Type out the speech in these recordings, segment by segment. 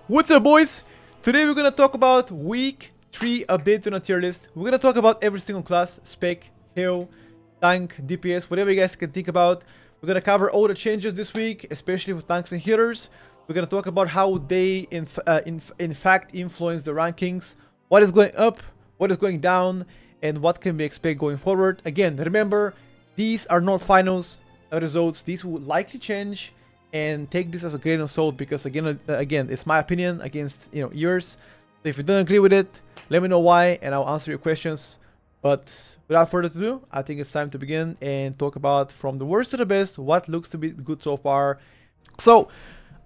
What's up, boys? Today we're gonna talk about week 3 update to the tier list. We're gonna talk about every single class, spec, heal, tank, DPS, whatever you guys can think about. We're gonna cover all the changes this week, especially for tanks and healers. We're gonna talk about how they in fact influence the rankings, what is going up, what is going down, and what can we expect going forward. Again, remember, these are not finals results. These will likely change, and take this as a grain of salt, because again it's my opinion against yours. So if you don't agree with it, let me know why and I'll answer your questions. But without further ado, I think it's time to begin and talk about from the worst to the best what looks to be good so far. So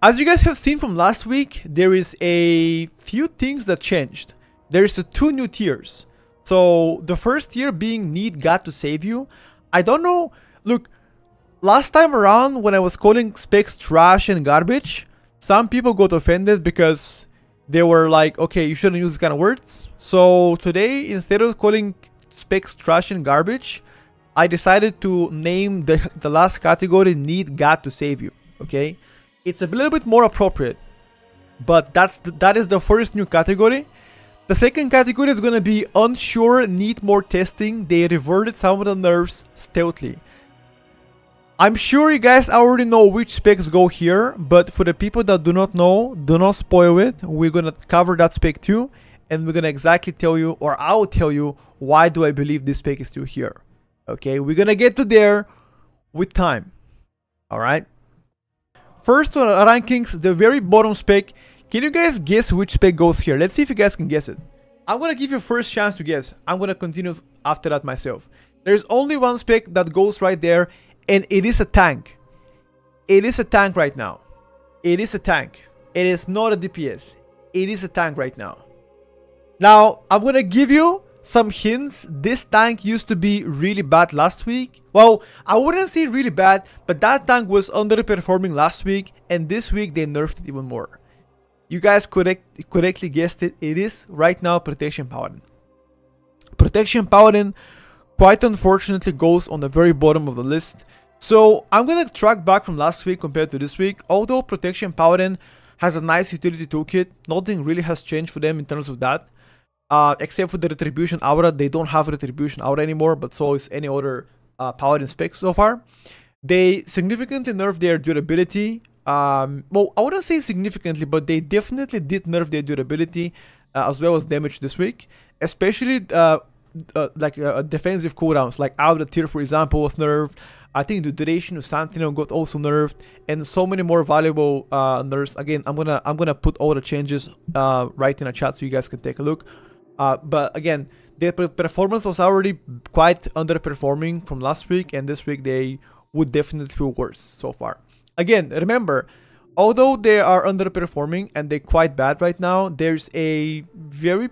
as you guys have seen from last week, there is a few things that changed. There's two new tiers. So the first tier being need God to save you. I don't know, look, last time around when I was calling specs trash and garbage, some people got offended because they were like, okay, you shouldn't use these kind of words. So today, instead of calling specs trash and garbage, I decided to name the last category need God to save you. Okay, it's a little bit more appropriate, but that is the first new category. The second category is going to be unsure, need more testing. They reverted some of the nerfs stealthily. I'm sure you guys already know which specs go here, but for the people that do not know, do not spoil it. We're gonna cover that spec too, and we're gonna exactly tell you, or I'll tell you, why do I believe this spec is still here. Okay, we're gonna get to there with time. Alright. First on rankings, the very bottom spec. Can you guys guess which spec goes here? Let's see if you guys can guess it. I'm gonna give you first chance to guess. I'm gonna continue after that myself. There's only one spec that goes right there, and it is a tank. It is a tank right now. It is a tank. It is not a DPS. It is a tank right now. Now, I'm gonna give you some hints. This tank used to be really bad last week. Well, I wouldn't say really bad, but that tank was underperforming last week, and this week they nerfed it even more. You guys correctly guessed it. It is right now Protection Paladin. Protection Paladin, quite unfortunately, goes on the very bottom of the list. So I'm gonna track back from last week compared to this week. Although Protection Paladin has a nice utility toolkit, nothing really has changed for them in terms of that. Except for the Retribution Aura. They don't have Retribution Aura anymore, but so is any other Paladin spec so far. They significantly nerfed their durability. Well, I wouldn't say significantly, but they definitely did nerf their durability as well as damage this week. Especially defensive cooldowns, like out of the tier, for example, was nerfed. I think the duration of Sentinel got also nerfed, and so many more valuable nerfs. Again, I'm gonna put all the changes right in the chat so you guys can take a look. But again, their performance was already quite underperforming from last week, and this week they would definitely feel worse so far. Again, remember, although they are underperforming and they're quite bad right now, there's a very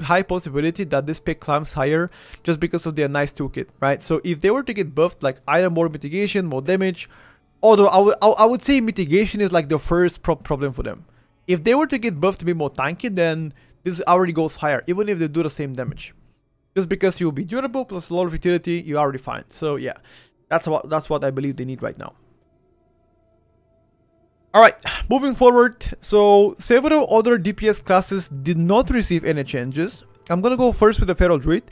high possibility that this pick climbs higher just because of their nice toolkit, right? So if they were to get buffed, like either more mitigation, more damage, although I would say mitigation is like the first problem for them. If they were to get buffed to be more tanky, then this already goes higher, even if they do the same damage. Just because you'll be durable plus a lot of utility, you're already fine. So yeah, that's what I believe they need right now. Alright, moving forward, so several other DPS classes did not receive any changes. I'm gonna go first with the Feral Druid.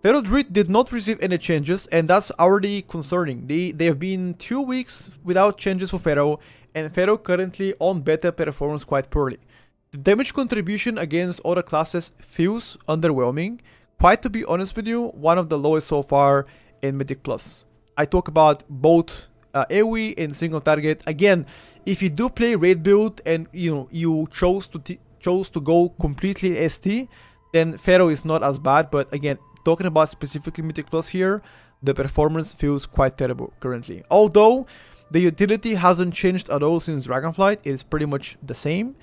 Feral Druid did not receive any changes, and that's already concerning. They have been 2 weeks without changes for Feral, and Feral currently on beta performs quite poorly. The damage contribution against other classes feels underwhelming. Quite to be honest with you, one of the lowest so far in Mythic Plus. I talk about both AoE and single target. Again, if you do play raid build and you chose to go completely ST, then Feral is not as bad. But again, talking about specifically Mythic Plus here, the performance feels quite terrible currently. Although the utility hasn't changed at all since Dragonflight, it is pretty much the same.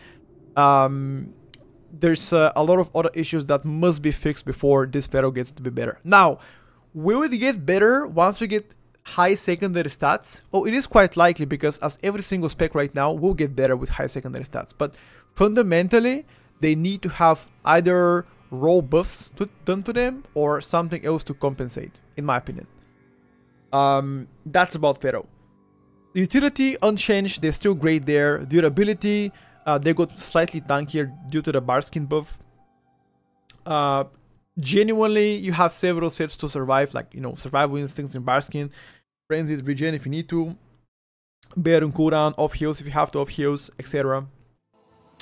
There's a lot of other issues that must be fixed before this Feral gets to be better. Now, will it get better once we get high secondary stats? Oh, it is quite likely, because as every single spec right now will get better with high secondary stats. But fundamentally, they need to have either raw buffs done to them or something else to compensate, in my opinion. That's about Feral. Utility unchanged, they're still great there. Durability, They got slightly tankier due to the Barskin buff. Genuinely, you have several sets to survive, like, you know, Survival Instincts in Barskin, Frenzied Regen if you need to, Bear on cooldown, off heals if you have to off heals, etc.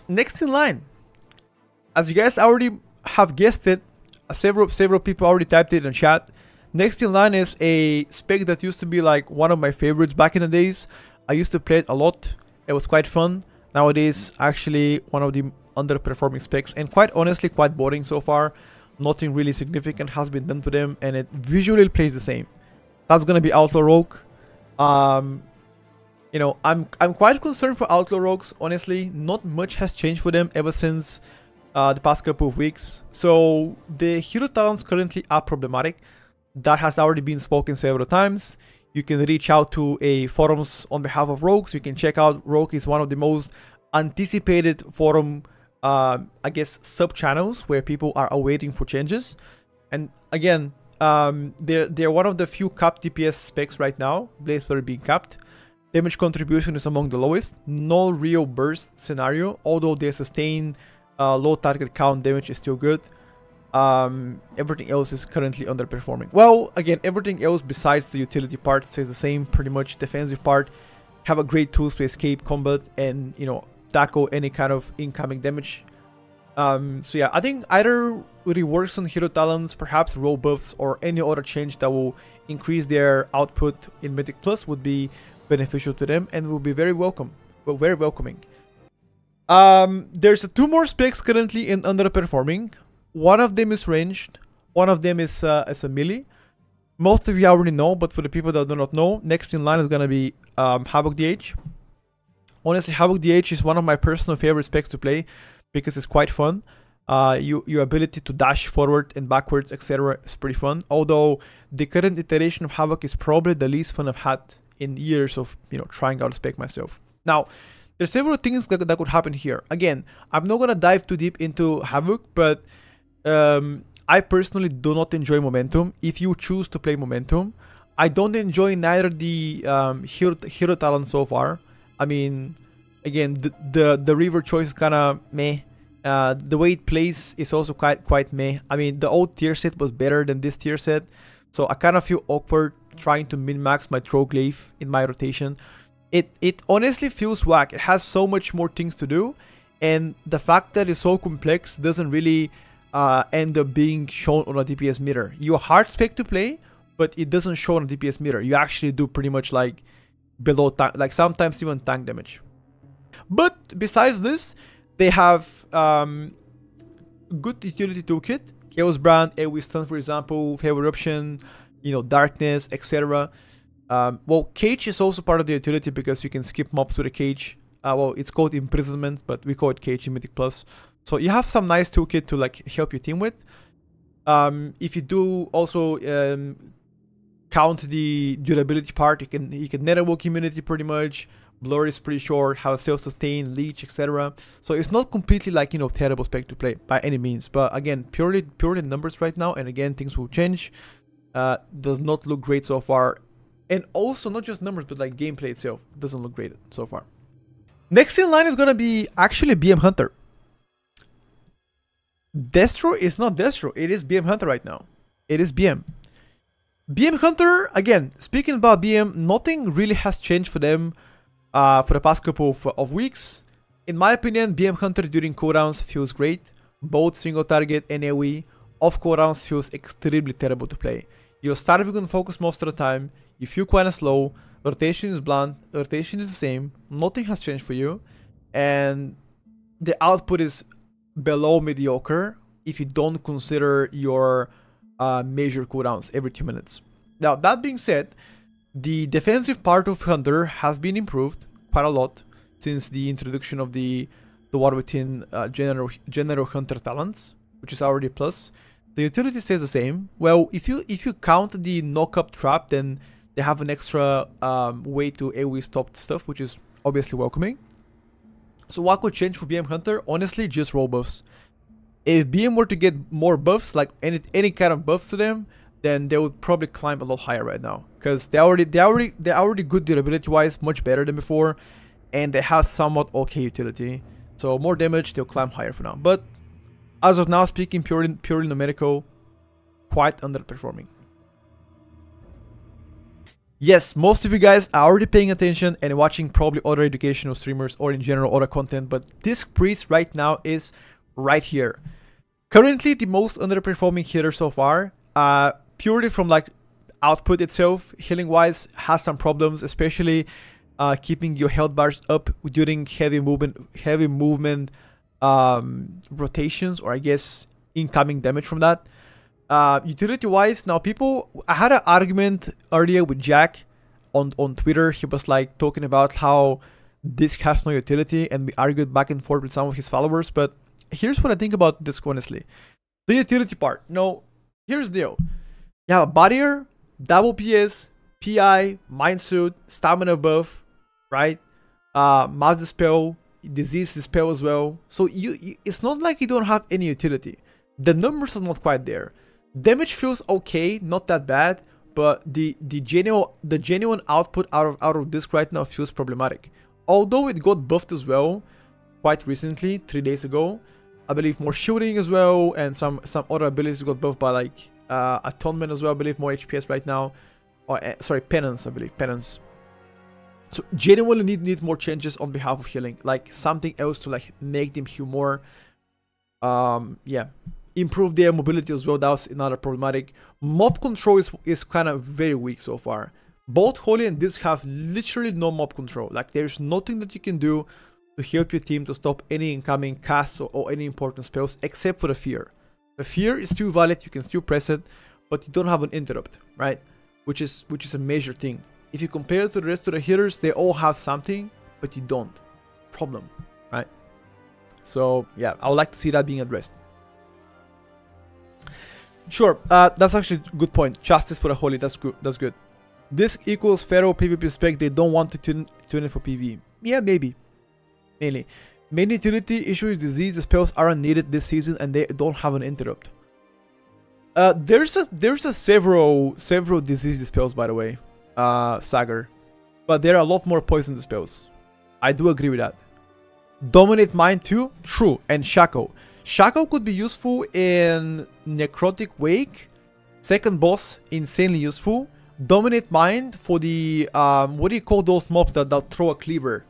Next in line, as you guys already have guessed it, several people already typed it in chat. Next in line is a spec that used to be like one of my favorites back in the days. I used to play it a lot. It was quite fun. Nowadays, actually one of the underperforming specs, and quite honestly quite boring so far. Nothing really significant has been done to them, and it visually plays the same. That's gonna be Outlaw Rogue. You know, I'm quite concerned for Outlaw Rogues, honestly. Not much has changed for them ever since the past couple of weeks. So the hero talents currently are problematic. That has already been spoken several times. You can reach out to a forums on behalf of Rogues. You can check out Rogue is one of the most anticipated forum, I guess, sub-channels where people are awaiting for changes. And again, they're one of the few capped DPS specs right now. Blaze Flurry being capped. Damage contribution is among the lowest. No real burst scenario, although their sustain low target count damage is still good. Everything else is currently underperforming. Well, again, everything else besides the utility part stays the same, pretty much. Defensive part have a great tools to escape combat and, you know, tackle any kind of incoming damage. So yeah, I think either reworks on hero talents, perhaps role buffs, or any other change that will increase their output in Mythic Plus would be beneficial to them and will be very welcoming. There's two more specs currently in underperforming. One of them is ranged, one of them is a melee. Most of you already know, but for the people that do not know, next in line is gonna be Havoc DH. Honestly, Havoc DH is one of my personal favorite specs to play because it's quite fun. Your ability to dash forward and backwards, etc. is pretty fun. Although the current iteration of Havoc is probably the least fun I've had in years of, you know, trying out a spec myself. Now, there's several things that could happen here. Again, I'm not gonna dive too deep into Havoc, but I personally do not enjoy momentum. If you choose to play momentum, I don't enjoy neither the hero talent so far. I mean, again, the river choice is kind of meh. The way it plays is also quite meh. I mean, the old tier set was better than this tier set, so I kind of feel awkward trying to min-max my Troglyph in my rotation. It honestly feels whack. It has so much more things to do, and the fact that it's so complex doesn't really end up being shown on a DPS meter. You're hard spec to play, but it doesn't show on a DPS meter. You actually do pretty much like below tank, like sometimes even tank damage. But besides this, they have good utility toolkit. Chaos Brand, AoE stun, for example, Favor Eruption, you know, Darkness, etc. Well, Cage is also part of the utility because you can skip mobs with a Cage. Well, it's called Imprisonment, but we call it Cage in Mythic Plus. So you have some nice toolkit to like help your team with. If you do also count the durability part, you can network immunity pretty much. Blur is pretty short, have self-sustain, leech, etc. So it's not completely like, you know, terrible spec to play by any means. But again, purely numbers right now, and again, things will change. Does not look great so far. And also not just numbers, but like gameplay itself doesn't look great so far. Next in line is gonna be actually BM Hunter. Destro is not Destro, it is BM Hunter right now. It is BM. BM Hunter, again, speaking about BM, nothing really has changed for them for the past couple of weeks. In my opinion, BM Hunter during cooldowns feels great. Both single target and AoE. Off cooldowns feels extremely terrible to play. You're starving on focus most of the time. You feel kind of slow. Rotation is blunt. Rotation is the same. Nothing has changed for you. And the output is below mediocre if you don't consider your major cooldowns every 2 minutes. Now, that being said, the defensive part of Hunter has been improved quite a lot since the introduction of the War Within general Hunter talents, which is already a plus. The utility stays the same. Well, if you count the knock-up trap, then they have an extra way to AoE stop stuff, which is obviously welcoming. So what could change for BM Hunter? Honestly, just roll buffs. If BM were to get more buffs, like any kind of buffs to them, then they would probably climb a lot higher right now, because they're already good durability wise, much better than before, and they have somewhat okay utility. So more damage, they'll climb higher for now. But as of now, speaking purely numerical, quite underperforming. Yes, most of you guys are already paying attention and watching probably other educational streamers or in general other content, but Disc Priest right now is right here. Currently the most underperforming hitter so far, purely from like output itself, healing wise has some problems, especially keeping your health bars up during heavy movement rotations, or I guess incoming damage from that. Utility wise, now I had an argument earlier with Jack on Twitter. He was like talking about how Disc has no utility, and we argued back and forth with some of his followers. But here's what I think about Disc, honestly. The utility part. No, here's the deal. You have a barrier, double PS, PI, Mind Suit, Stamina buff, right? Mass Dispel, Disease Dispel as well. So it's not like you don't have any utility. The numbers are not quite there. Damage feels okay, not that bad, but the genuine output out of Disc right now feels problematic. Although it got buffed as well quite recently, 3 days ago. I believe more shooting as well, and some other abilities got buffed by like Atonement as well. I believe more HPS right now. Or sorry, Penance, I believe. Penance. So genuinely need more changes on behalf of healing. Like something else to like make them heal more. Yeah. Improve their mobility as well. That was another problematic. Mob control is kind of very weak so far. Both Holy and Disc have literally no mob control. Like there's nothing that you can do to help your team to stop any incoming casts or any important spells except for the Fear. The Fear is still valid, you can still press it, but you don't have an interrupt, right? Which is a major thing. If you compare it to the rest of the hitters, they all have something, but you don't. Problem, right? So yeah, I would like to see that being addressed. Sure, that's actually a good point. Justice for the Holy, that's good. That's good. This equals Pharaoh PvP spec. They don't want to tune it for PvE. Yeah, maybe. Mainly. Main utility issue is disease. The spells aren't needed this season, and they don't have an interrupt. There's a several disease spells, by the way, Sagar, but there are a lot more poison spells. I do agree with that. Dominate Mind too, true, and Shackle. Shackle could be useful in Necrotic Wake. Second boss, insanely useful. Dominate Mind for the what do you call those mobs that throw a cleaver?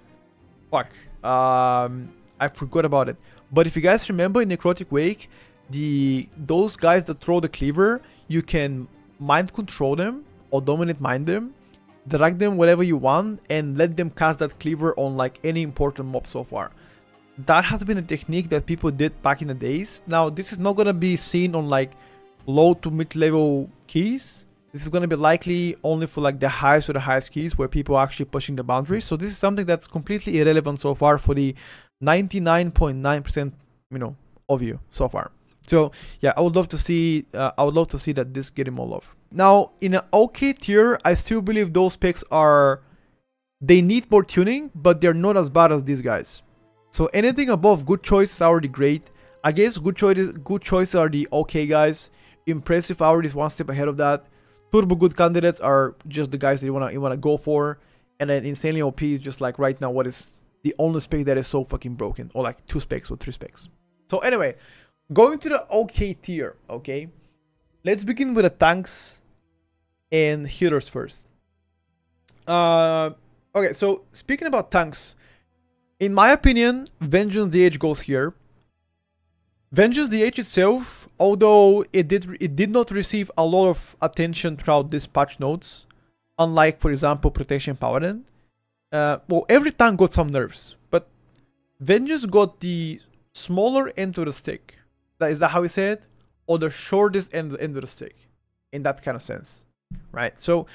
Fuck. I forgot about it. But if you guys remember in Necrotic Wake, those guys that throw the cleaver, you can mind control them or dominate mind them, drag them wherever you want, and let them cast that cleaver on like any important mob so far. That has been a technique that people did back in the days. Now, this is not going to be seen on like low to mid-level keys. This is going to be likely only for like the highest or the highest keys where people are actually pushing the boundaries. So this is something that's completely irrelevant so far for the 99.9%, you know, of you so far. So yeah, I would love to see that this getting more love. Now, in an okay tier, I still believe those picks they need more tuning, but they're not as bad as these guys. So anything above good choice is already great. I guess good choices are the okay guys. Impressive Hour is one step ahead of that. Turbo good candidates are just the guys that you wanna go for. And then insanely OP is just like right now what is the only spec that is so fucking broken. Or like 2 specs or 3 specs. So anyway, going to the okay tier, okay? Let's begin with the tanks and healers first. Okay, so speaking about tanks, in my opinion, Vengeance DH goes here. Vengeance DH itself, although it did not receive a lot of attention throughout this patch notes, unlike, for example, Protection Paladin. Well, every tank got some nerfs, but Vengeance got the smaller end of the stick. Is that how we say it? Or the shortest end of the stick, in that kind of sense, right? So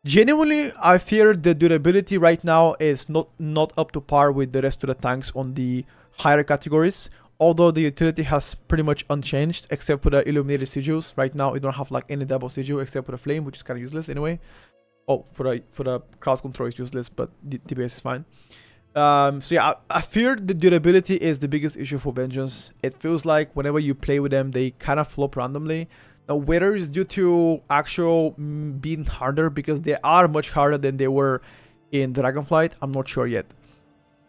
genuinely, I fear the durability right now is not up to par with the rest of the tanks on the higher categories. Although the utility has pretty much unchanged, except for the illuminated sigils. Right now, you don't have like any double sigil except for the flame, which is kind of useless anyway. Oh, for the crowd control is useless, but DPS is fine. So yeah, I fear the durability is the biggest issue for Vengeance. It feels like whenever you play with them, they kind of flop randomly. Now, whether it's due to actual being harder, because they are much harder than they were in Dragonflight, I'm not sure yet.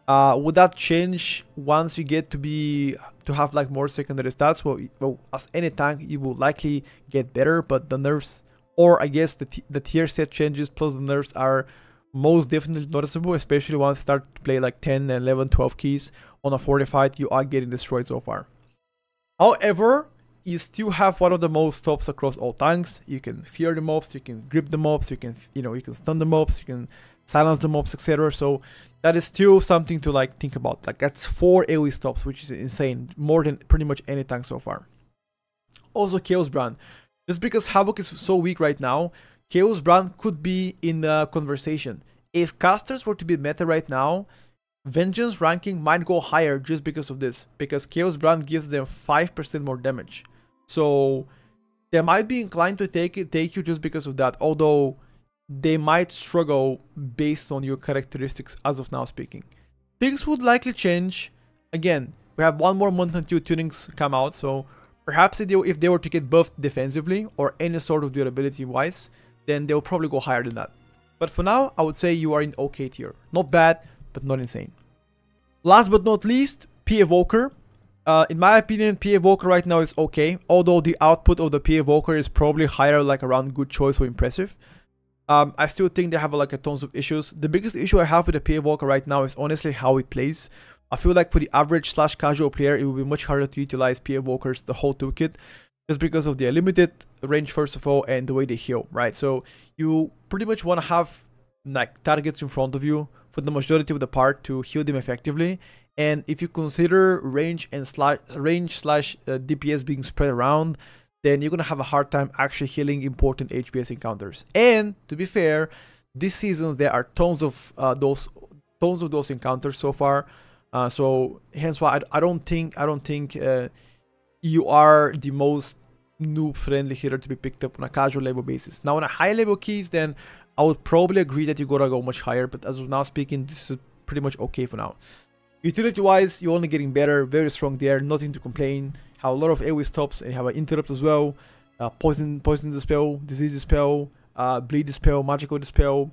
Would that change once you get to have like more secondary stats? Well, as any tank, you will likely get better, but the nerfs, or I guess the tier set changes plus the nerfs are most definitely noticeable, especially once you start to play like 10, 11, 12 keys on a fortified. You are getting destroyed so far. However, you still have one of the most stops across all tanks. You can fear the mobs, you can grip the mobs, you can stun the mobs, you can silence the mobs, etc. So that is still something to like think about. Like that's 4 AoE stops, which is insane, more than pretty much any tank so far. Also Chaos Brand, just because Havoc is so weak right now, Chaos Brand could be in the conversation. If casters were to be meta right now, Vengeance ranking might go higher just because of this, because Chaos Brand gives them 5% more damage. So they might be inclined to take you just because of that, although they might struggle based on your characteristics as of now speaking. Things would likely change. Again, we have one more month until tunings come out, so perhaps if they were to get buffed defensively or any sort of durability wise, then they'll probably go higher than that. But for now, I would say you are in okay tier. Not bad, but not insane. Last but not least, P Evoker. In my opinion, P Evoker right now is okay, although the output of the P Evoker is probably higher, like around good choice or impressive. I still think they have like a tons of issues. The biggest issue I have with the P Evoker right now is honestly how it plays. I feel like for the average / casual player, it will be much harder to utilize P Evokers, the whole toolkit, just because of their limited range first of all, and the way they heal, right? So you pretty much want to have like targets in front of you for the majority of the part to heal them effectively. And if you consider range and DPS being spread around, then you're gonna have a hard time actually healing important HPS encounters. And to be fair, this season there are tons of those encounters so far. So hence why I don't think you are the most noob friendly hitter to be picked up on a casual level basis. Now on a high level keys, then I would probably agree that you gotta go much higher, but as of now speaking, this is pretty much okay for now. Utility wise, you're only getting better, very strong there, nothing to complain. Have a lot of AoE stops and have an interrupt as well. Poison dispel, disease dispel, bleed dispel, magical dispel,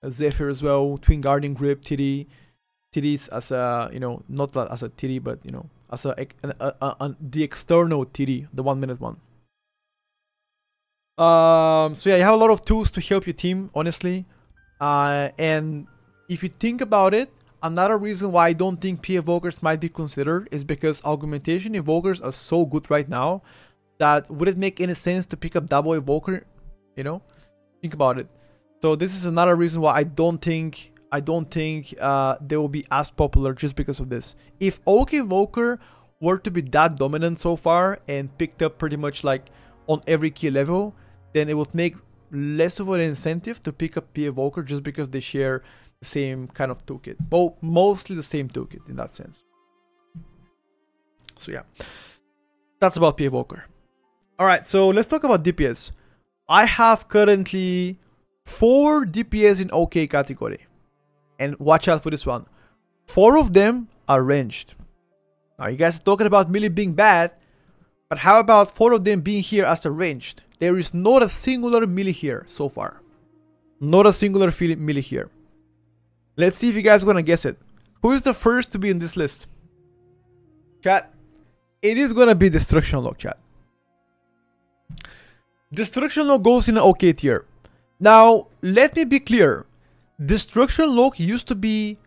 Zephyr as well, twin guardian grip, TDs as a, you know, not as a TD, but you know, as the external TD, the 1 minute one. So yeah, you have a lot of tools to help your team, honestly. And if you think about it, another reason why I don't think P Evokers might be considered is because Augmentation Evokers are so good right now that would it make any sense to pick up double Evoker? You know, think about it. So this is another reason why I don't think they will be as popular just because of this. If Oak Evoker were to be that dominant so far and picked up pretty much like on every key level, then it would make less of an incentive to pick up P Evoker just because they share the same kind of toolkit. Well, mostly the same toolkit in that sense. So yeah, that's about P Evoker. Alright, so let's talk about DPS. I have currently 4 DPS in OK category. And watch out for this one. 4 of them are ranged. Now you guys are talking about melee being bad, but how about 4 of them being here as a ranged? There is not a singular melee here so far. Not a singular melee here. Let's see if you guys are gonna guess it. Who is the first to be in this list? Chat. It is gonna be Destruction Lock, chat. Destruction Lock goes in an OK tier. Now, let me be clear. Destruction Lock used to be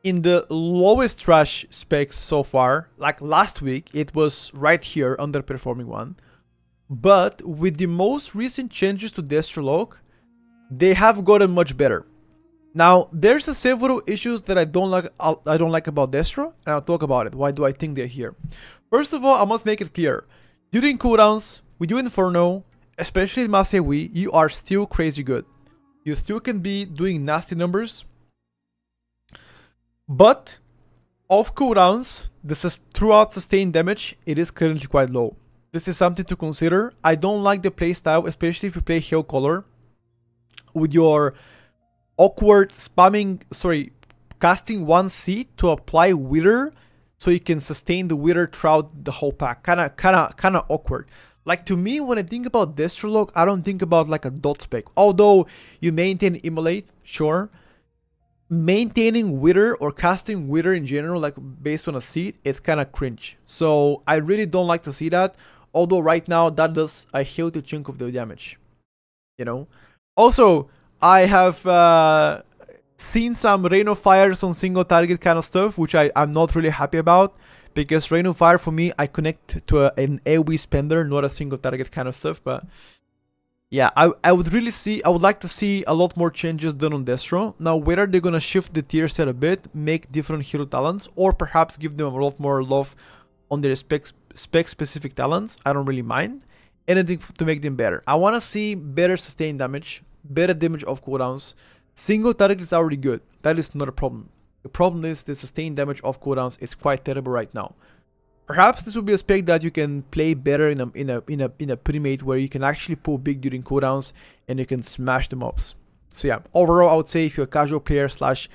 in the lowest trash specs so far. Like last week, it was right here, underperforming one. But with the most recent changes to Destro Lock, they have gotten much better. Now, there's several issues that I don't like about Destro, and I'll talk about it. Why do I think they're here? First of all, I must make it clear. During cooldowns, with you Inferno, especially in Mass AoE, you are still crazy good. You still can be doing nasty numbers. But off cooldowns, this is throughout sustained damage, it is currently quite low. This is something to consider. I don't like the playstyle, especially if you play Hail Color with your awkward spamming, casting 1C to apply Wither so you can sustain the Wither throughout the whole pack. Kinda awkward. Like, to me, when I think about Destro Lock, I don't think about like a dot spec. Although you maintain Immolate, sure. maintaining Wither or casting Wither in general, like based on a seed, it's kind of cringe. So I really don't like to see that. Although right now that does a healthy chunk of the damage, you know. Also, I have seen some Rain of Fires on single target kind of stuff, which I'm not really happy about, because Rain of Fire for me, I connect to an AoE spender, not a single target kind of stuff. But yeah, I would like to see a lot more changes done on Destro. Now, whether they're gonna shift the tier set a bit, make different hero talents, or perhaps give them a lot more love on their spec specific talents, I don't really mind. Anything to make them better. I want to see better sustained damage, better damage off cooldowns. Single target is already good. That is not a problem. The problem is the sustained damage off cooldowns is quite terrible right now. Perhaps this will be a spec that you can play better in a pre-made where you can actually pull big during cooldowns and you can smash the mobs. So yeah, overall I would say if you're a casual player slash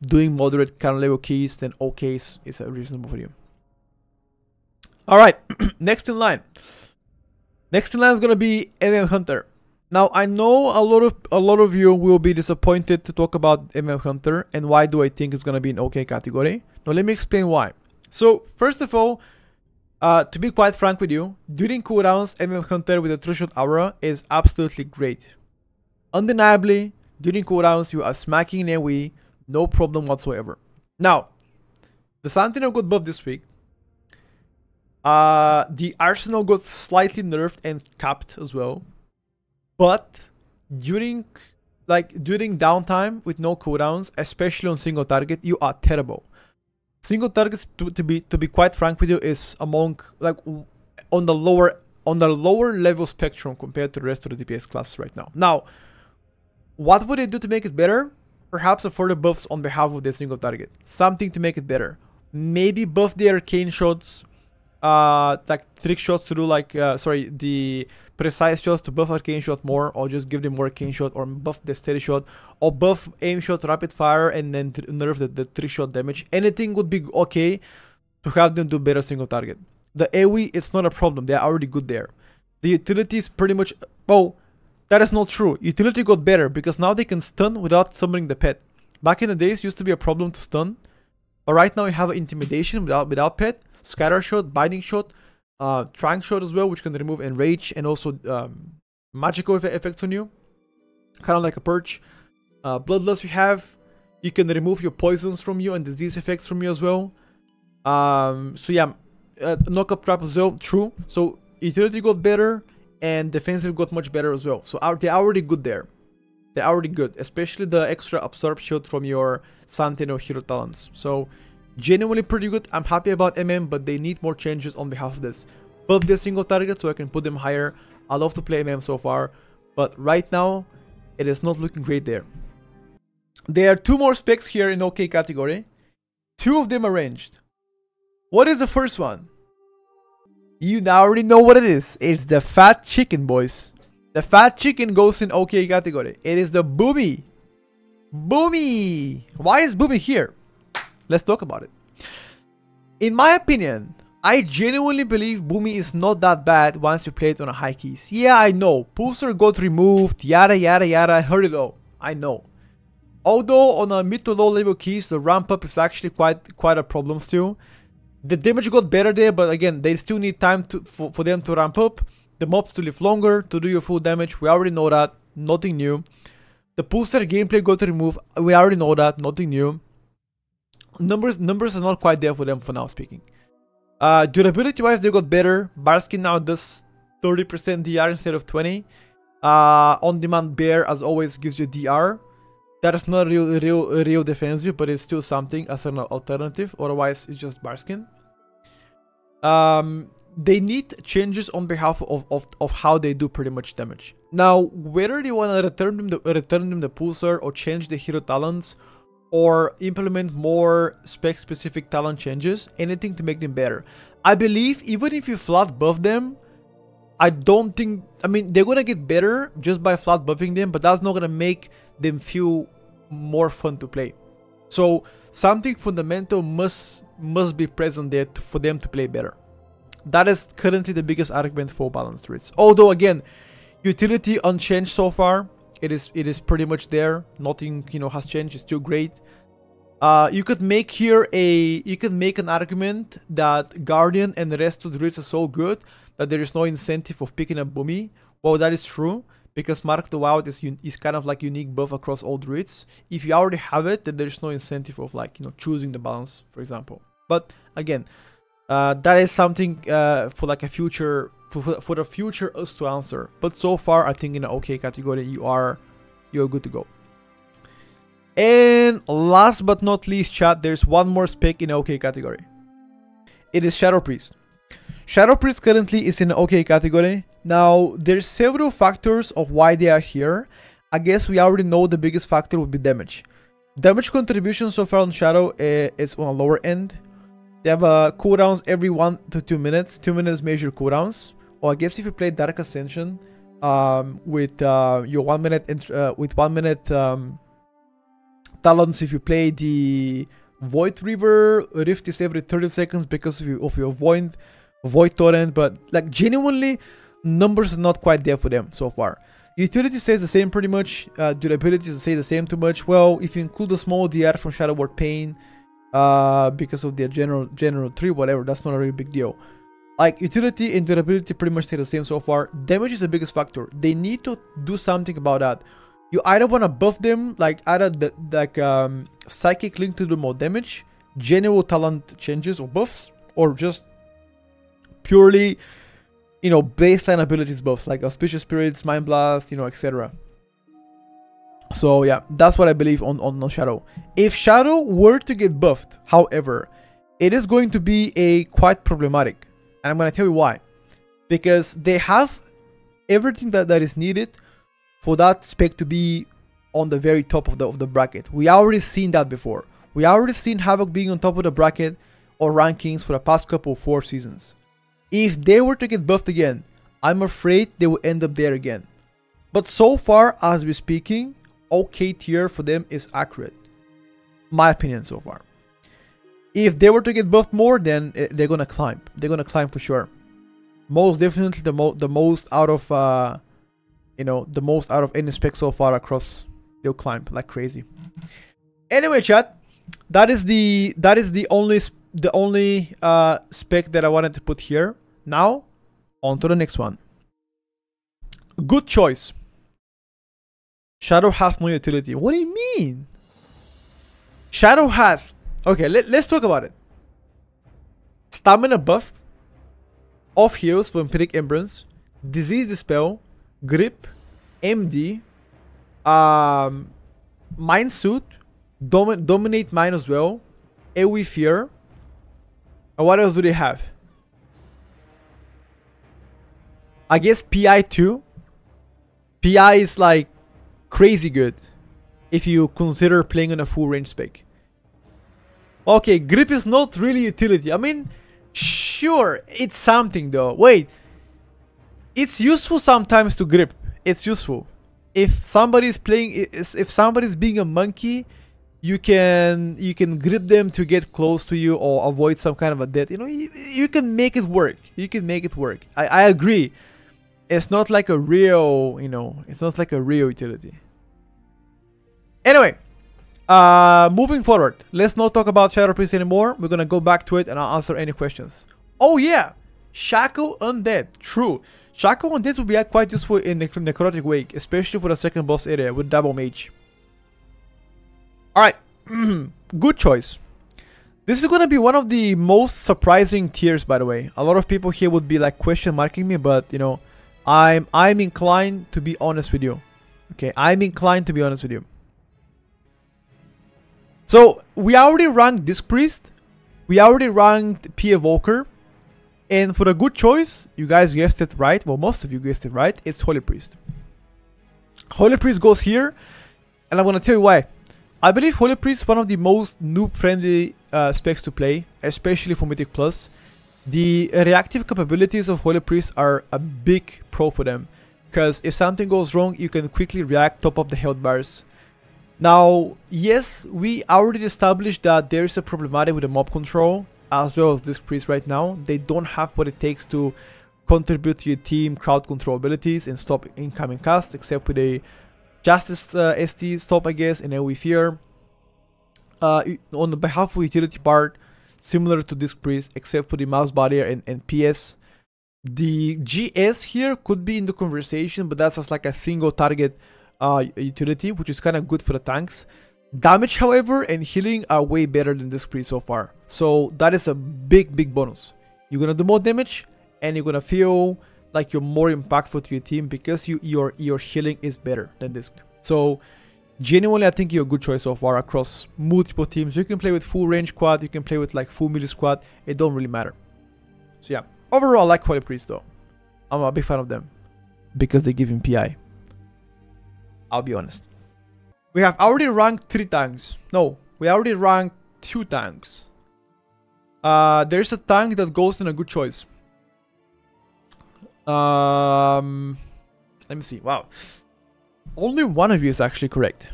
doing moderate kind of level keys, then OK is reasonable for you. Alright, next in line. Next in line is gonna be Hunter. Now I know a lot of you will be disappointed to talk about Hunter and why do I think it's gonna be an OK category. Now let me explain why. So first of all, to be quite frank with you, during cooldowns, Hunter with a True-Shot aura is absolutely great. Undeniably, during cooldowns you are smacking in AoE, no problem whatsoever. Now, the Sentinel got buffed this week. The Arsenal got slightly nerfed and capped as well. But during downtime with no cooldowns, especially on single target, you are terrible. Single targets, to be quite frank with you, is among like on the lower level spectrum compared to the rest of the DPS classes right now. Now, what would they do to make it better? Perhaps a further buffs on behalf of the single target. Something to make it better. Maybe buff the arcane shots, like trick shots to do like the precise shots to buff arcane shot more, or just give them more arcane shot, or buff the steady shot, or buff aim shot rapid fire and then nerf the trick shot damage. Anything would be okay to have them do better single target. The AoE, it's not a problem, they're already good there. The utility is pretty much, oh, that is not true. Utility got better because now they can stun without summoning the pet. Back in the days, it used to be a problem to stun, but right now you have intimidation without pet, scatter shot, binding shot, trank shot as well, which can remove enrage and also magical effects on you, kind of like a purge. Bloodlust you can remove your poisons from you and disease effects from you as well. So yeah, knock-up trap as well, true. So utility got better and defensive got much better as well. So they're already good there. They're already good, especially the extra absorb shield from your Sentinel hero talents. So genuinely pretty good. I'm happy about but they need more changes on behalf of this. Buff their single target so I can put them higher. I love to play so far, but right now it is not looking great there. There are two more specs here in OK category. Two of them are ranged. What is the first one? You now already know what it is. It's the fat chicken, boys. The fat chicken goes in OK category. It is the Boomy. Boomy! Why is Boomy here? Let's talk about it. In my opinion, I genuinely believe Boomy is not that bad once you play it on a high keys. Yeah, I know. Pulsar got removed, yada yada yada. I heard it all. I know. Although on a mid to low level keys, the ramp up is actually quite a problem still. The damage got better there, but again, they still need time for them to ramp up. The mobs to live longer to do your full damage. We already know that. Nothing new. The Pulsar gameplay got removed. We already know that. Nothing new. Numbers are not quite there for them for now speaking. Durability wise, they got better. Barskin now does 30% DR instead of 20. On demand bear as always gives you DR. That is not real defensive, but it's still something as an alternative. Otherwise, it's just Barskin. They need changes on behalf of how they do pretty much damage. Now, whether they want to return them the Pulsar or change the hero talents, or implement more spec-specific talent changes, anything to make them better. I believe even if you flat buff them, I don't think... I mean, they're gonna get better just by flat buffing them, but that's not gonna make them feel more fun to play. So, something fundamental must be present there for them to play better. That is currently the biggest argument for balanced rates. Although, again, utility unchanged so far. It is pretty much there. Nothing, you know, has changed. It's still great. You could make here an argument that Guardian and the rest of the Druids are so good that there is no incentive of picking up Boomy. Well, that is true, because Mark the Wild is kind of like unique buff across all Druids. If you already have it, then there's no incentive of, like, you know, choosing the balance, for example. But again, that is something for like a future, for the future us to answer. But so far, I think in the OK category, you're good to go. And last but not least, chat, there's one more spec in the OK category. It is Shadow Priest. Shadow Priest currently is in the OK category. Now, there's several factors of why they are here. I guess we already know the biggest factor would be damage. Damage contribution so far on Shadow is on a lower end. They have cooldowns every 1 to 2 minutes. 2 minutes major cooldowns. Or I guess if you play Dark Ascension with your 1 minute talents, if you play the Void River, Rift is every 30 seconds because of your Void Torrent. But like genuinely, numbers are not quite there for them so far. Utility stays the same pretty much. Durability stays the same too much. Well, if you include the small DR from Shadow Word Pain, because of their general tree, whatever, that's not a really big deal. Like utility and durability pretty much stay the same so far. Damage is the biggest factor. They need to do something about that. You either want to buff them, like either Psychic Link to do more damage, general talent changes or buffs, or just purely, you know, baseline abilities buffs like Auspicious Spirits, Mind Blast, you know, etc. So yeah, that's what I believe on Shadow. If Shadow were to get buffed, however, it is going to be quite problematic. And I'm going to tell you why. Because they have everything that is needed for that spec to be on the very top of the bracket. We already seen that before. We already seen Havoc being on top of the bracket or rankings for the past couple of 4 seasons. If they were to get buffed again, I'm afraid they will end up there again. But so far, as we're speaking, OK tier for them is accurate. My opinion so far. If they were to get buffed more, then they're gonna climb. They're gonna climb for sure. Most definitely the most out of you know, the most out of any spec so far across. They'll climb like crazy. Anyway, chat, that is the only spec that I wanted to put here. Now, on to the next one. Good choice. Shadow has no utility. What do you mean? Shadow has... Okay, let's talk about it. Stamina buff, off heals for Vampiric Embrace, Disease Dispel, Grip, MD, Mind Suit, Dominate Mind as well, AoE Fear. And what else do they have? I guess PI too. PI is like crazy good if you consider playing on a full range spec. Okay, grip is not really utility. I mean, sure, it's something though. Wait, it's useful sometimes to grip. It's useful. If somebody's being a monkey, you can grip them to get close to you or avoid some kind of a death. You know, you can make it work. You can make it work. I agree. It's not like a real, you know, it's not like a real utility. Anyway, moving forward, let's not talk about Shadow Priest anymore. We're gonna go back to it and I'll answer any questions. Oh yeah, Shackle Undead. True. Shackle Undead will be quite useful in the Necrotic Wake, especially for the second boss area with Double Mage. Alright, good choice. This is gonna be one of the most surprising tiers, by the way. A lot of people here would be like question marking me, but you know, I'm inclined to be honest with you. Okay, I'm inclined to be honest with you. So we already ranked Disc Priest, we already ranked P Evoker, and for the good choice, you guys guessed it right. Well, most of you guessed it right. It's Holy Priest. Holy Priest goes here, and I'm gonna tell you why. I believe Holy Priest is one of the most noob-friendly specs to play, especially for Mythic Plus. The reactive capabilities of Holy Priest are a big pro for them, because if something goes wrong, you can quickly react, top up the health bars. Now, yes, we already established that there is a problematic with the mob control, as well as Disc Priest right now. They don't have what it takes to contribute to your team crowd control abilities and stop incoming cast, except with a Justice ST stop, I guess, and AoE Fear. On the behalf of utility part, similar to Disc Priest, except for the mouse barrier and PS. The GS here could be in the conversation, but that's just like a single target utility, which is kind of good for the tanks. Damage, however, and healing are way better than Disc Priest so far. So that is a big bonus. You're gonna do more damage, and you're gonna feel like you're more impactful to your team because your healing is better than Disc. So genuinely, I think you're a good choice so far across multiple teams. You can play with full range squad, you can play with like full melee squad. It don't really matter. So yeah, overall, I like Holy Priest though. I'm a big fan of them because they give him PI. I'll be honest. We have already ranked 3 tanks. No, we already ranked 2 tanks. There's a tank that goes in a good choice. Let me see. Wow. Only one of you is actually correct.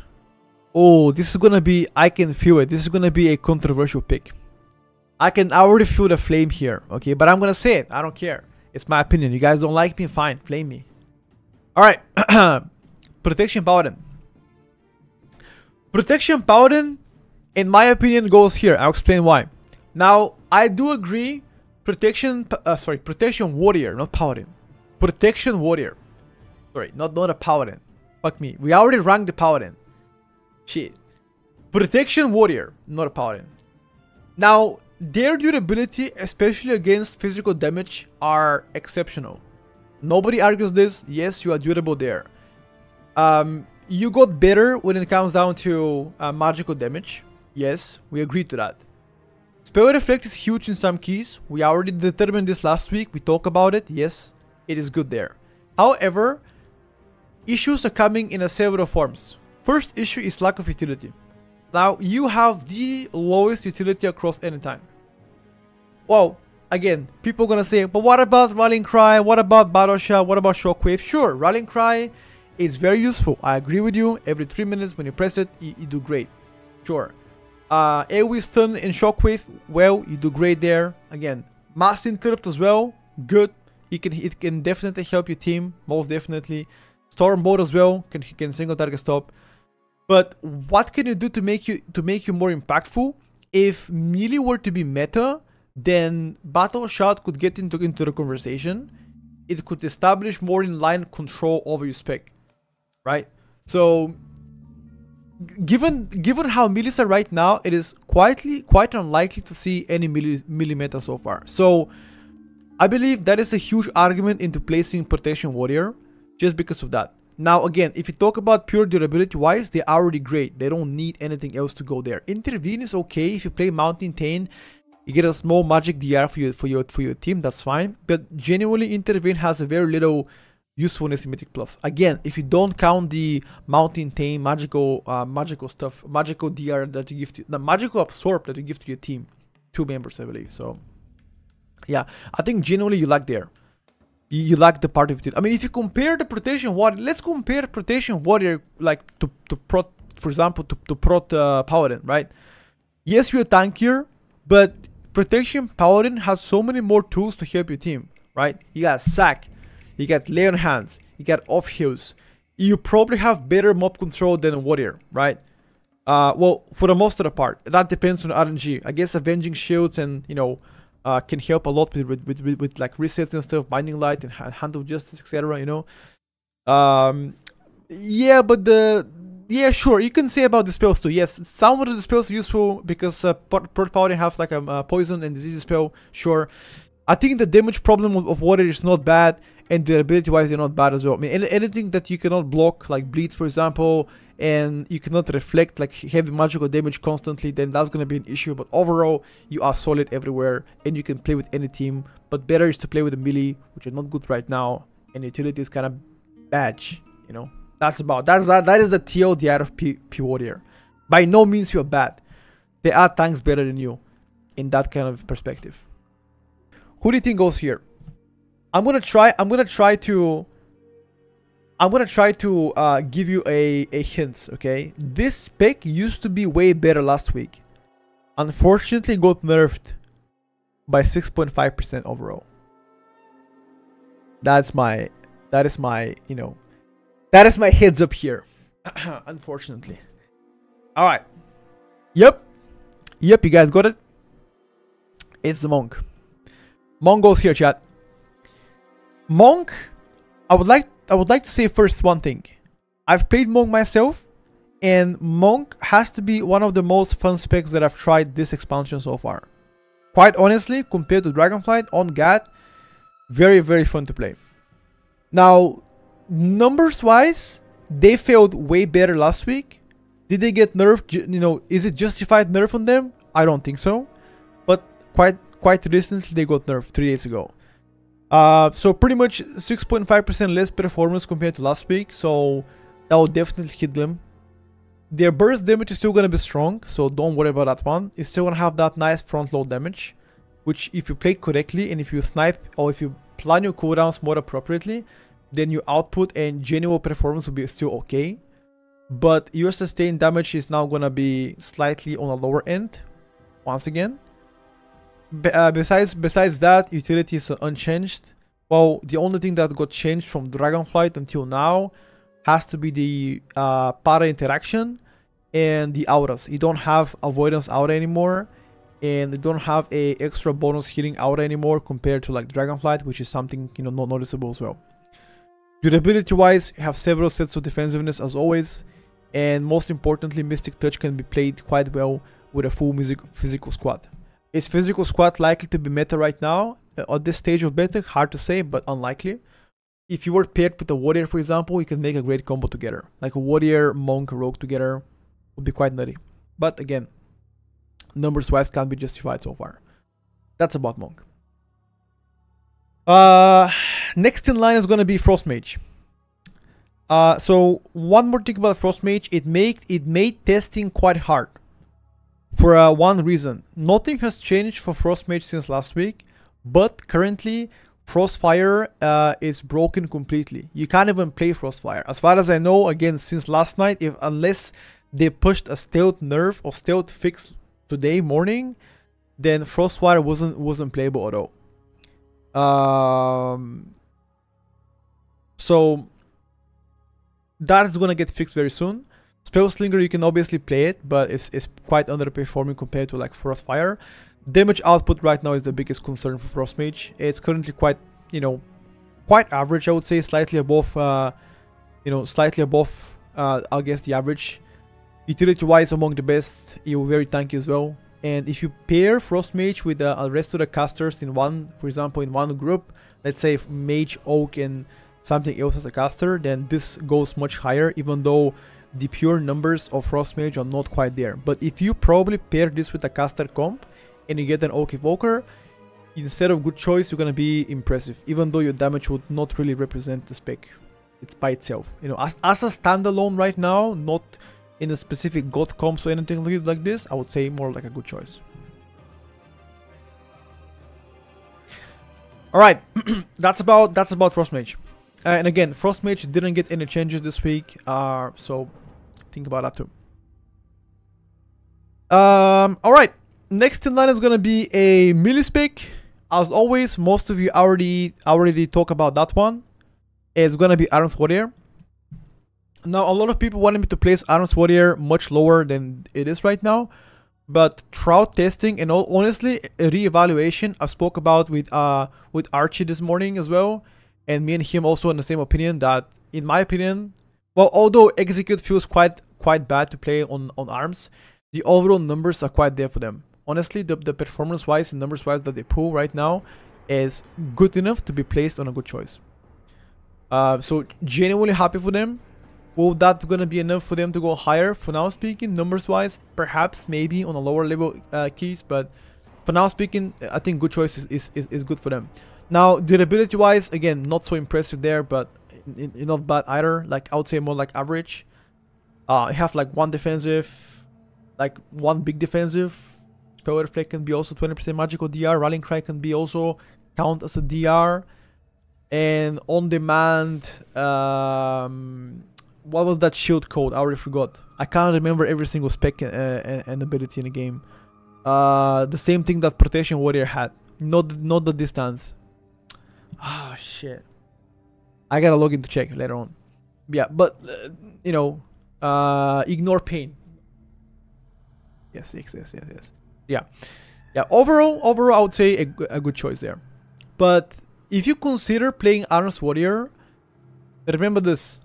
Oh, this is gonna be, I can feel it. This is gonna be a controversial pick. I can already feel the flame here, okay? But I'm gonna say it. I don't care. It's my opinion. You guys don't like me? Fine. Flame me. Alright. Protection Paladin. Protection Paladin, in my opinion, goes here. I'll explain why. Now, I do agree. Protection Warrior, not Paladin. Protection Warrior. Sorry, not a Paladin. Fuck me. We already ranked the Paladin. Shit. Protection Warrior, not a Paladin. Now, their durability, especially against physical damage, are exceptional. Nobody argues this. Yes, you are durable there. You got better when it comes down to magical damage. Yes, we agree to that. Spell Reflect is huge in some keys. We already determined this last week. We talked about it. Yes, it is good there. However, issues are coming in several forms. First issue is lack of utility. Now, you have the lowest utility across any tank. Well, again, people are gonna say, but what about Rallying Cry? What about Battle Shot? What about Shockwave? Sure, Rallying Cry is very useful. I agree with you. Every 3 minutes when you press it, you do great. Sure. AoE Stun and Shockwave, well, you do great there. Again, Mass Interrupt as well, good. It can definitely help your team, most definitely. Storm Bolt as well, can single target stop. But what can you do to make you more impactful? If melee were to be meta, then Battle Shot could get into the conversation. It could establish more in-line control over your spec, right? So, given how melees are right now, it is quite unlikely to see any melee meta so far. So, I believe that is a huge argument into placing Protection Warrior, just because of that. Now, again, if you talk about pure durability wise, they're already great. They don't need anything else to go there. Intervene is okay. If you play Mountain Tain, you get a small magic DR for your team. That's fine. But genuinely, Intervene has a very little usefulness in Mythic Plus. Again, if you don't count the Mountain Tain magical stuff, magical DR that you give to the magical absorb that you give to your team, 2 members, I believe. So, yeah, I think genuinely you like there. You like the part of it. I mean, if you compare the Protection Warrior, let's compare Protection Warrior like to Prot, for example, to Prot Paladin, right? Yes, you're tankier, but Protection Paladin has so many more tools to help your team, right? You got Sack, you got Lay on Hands, you got Off Heals. You probably have better mob control than a Warrior, right? Well, for the most of the part, that depends on RNG. I guess Avenging Shields and, you know, can help a lot with like resets and stuff, Binding Light and Hand of Justice, etc. You know, yeah, but yeah, sure, you can say about the spells too. Yes, some of the spells are useful because Prot Pala have like a poison and disease spell. Sure, I think the damage problem of Warrior is not bad, and durability wise they're not bad as well. I mean, anything that you cannot block, like bleeds for example, and you cannot reflect like heavy magical damage constantly, then that's gonna be an issue. But overall, you are solid everywhere, and you can play with any team. But better is to play with the melee, which are not good right now, and utility is kind of badge. You know, that is the TLDR of P Warrior. By no means you're bad. There are tanks better than you, in that kind of perspective. Who do you think goes here? I'm gonna try to give you a hint, okay? This pick used to be way better last week. Unfortunately, got nerfed by 6.5% overall. That is my, you know, that is my heads up here. Unfortunately. Alright. Yep, you guys got it. It's the Monk. Monk goes here, chat. Monk, I would like to say first one thing. I've played Monk myself, and Monk has to be one of the most fun specs that I've tried this expansion so far. Quite honestly, compared to Dragonflight on GAT, very, very fun to play. Now, numbers wise, they failed way better last week. Did they get nerfed? You know, is it justified nerf on them? I don't think so. But quite recently they got nerfed 3 days ago. So pretty much 6.5% less performance compared to last week. So that will definitely hit them. Their burst damage is still gonna be strong, so don't worry about that one. It's still gonna have that nice front load damage, which if you play correctly and if you snipe or if you plan your cooldowns more appropriately, then your output and general performance will be still okay. But your sustained damage is now gonna be slightly on a lower end once again. Besides that, utility is unchanged. Well, the only thing that got changed from Dragonflight until now has to be the para interaction and the auras. You don't have avoidance aura anymore, and you don't have a extra bonus healing aura anymore compared to like Dragonflight, which is something, you know, not noticeable as well. Durability wise, you have several sets of defensiveness as always, and most importantly, Mystic Touch can be played quite well with a full physical squad. Is physical squad likely to be meta right now? At this stage of beta, hard to say, but unlikely. If you were paired with a warrior, for example, you can make a great combo together. Like a warrior, monk, rogue together would be quite nutty. But again, numbers wise can't be justified so far. That's about monk. Next in line is gonna be Frost Mage. So one more thing about Frost Mage, it made testing quite hard. For one reason, nothing has changed for Frost Mage since last week, but currently Frostfire is broken completely. You can't even play Frostfire. As far as I know, again, since last night, unless they pushed a stealth nerf or stealth fix today morning, then Frostfire wasn't playable at all. So that is gonna get fixed very soon. Spellslinger, you can obviously play it, but it's quite underperforming compared to like Frostfire. Damage output right now is the biggest concern for Frost Mage. It's currently quite, you know, quite average, I would say, slightly above, you know, slightly above, I guess, the average. Utility-wise, among the best, you're very tanky as well. And if you pair Frost Mage with the rest of the casters in one, for example, in one group, let's say if Mage, Oak, and something else as a caster, then this goes much higher, even though the pure numbers of Frost Mage are not quite there. But if you probably pair this with a caster comp and you get an Oak Evoker, instead of good choice, you're gonna be impressive, even though your damage would not really represent the spec. It's by itself, you know, as a standalone right now, not in a specific god comps or anything like this. I would say more like a good choice. All right, that's about Frost Mage. And again, Frost Mage didn't get any changes this week, so think about that too. All right, next in line is gonna be a melee spec. As always, most of you already talk about that one. It's gonna be Arms Warrior. Now, a lot of people wanted me to place Arms Warrior much lower than it is right now, but throughout testing and all, honestly, a re-evaluation I spoke about with Archie this morning as well, and me and him also in the same opinion that, in my opinion, well, although Execute feels quite bad to play on Arms, the overall numbers are quite there for them. Honestly, the performance-wise and numbers-wise that they pull right now is good enough to be placed on a good choice. So genuinely happy for them. Will that gonna be enough for them to go higher? For now speaking, numbers-wise, perhaps maybe on a lower level keys, but for now speaking, I think good choice is good for them. Now, durability-wise, again, not so impressive there, but not bad either. Like, I would say more like average. I have like one defensive, like one big defensive. Spell Reflect can be also 20% magical DR. Rallying Cry can be also count as a DR. And on demand, what was that shield code? I already forgot. I can't remember every single spec and ability in the game. The same thing that Protection Warrior had. Not the distance. Ah, shit. I gotta log in to check later on. Yeah, but you know, Ignore pain. Yes. Yeah. Overall, I would say a good choice there. But if you consider playing Arms Warrior, remember this.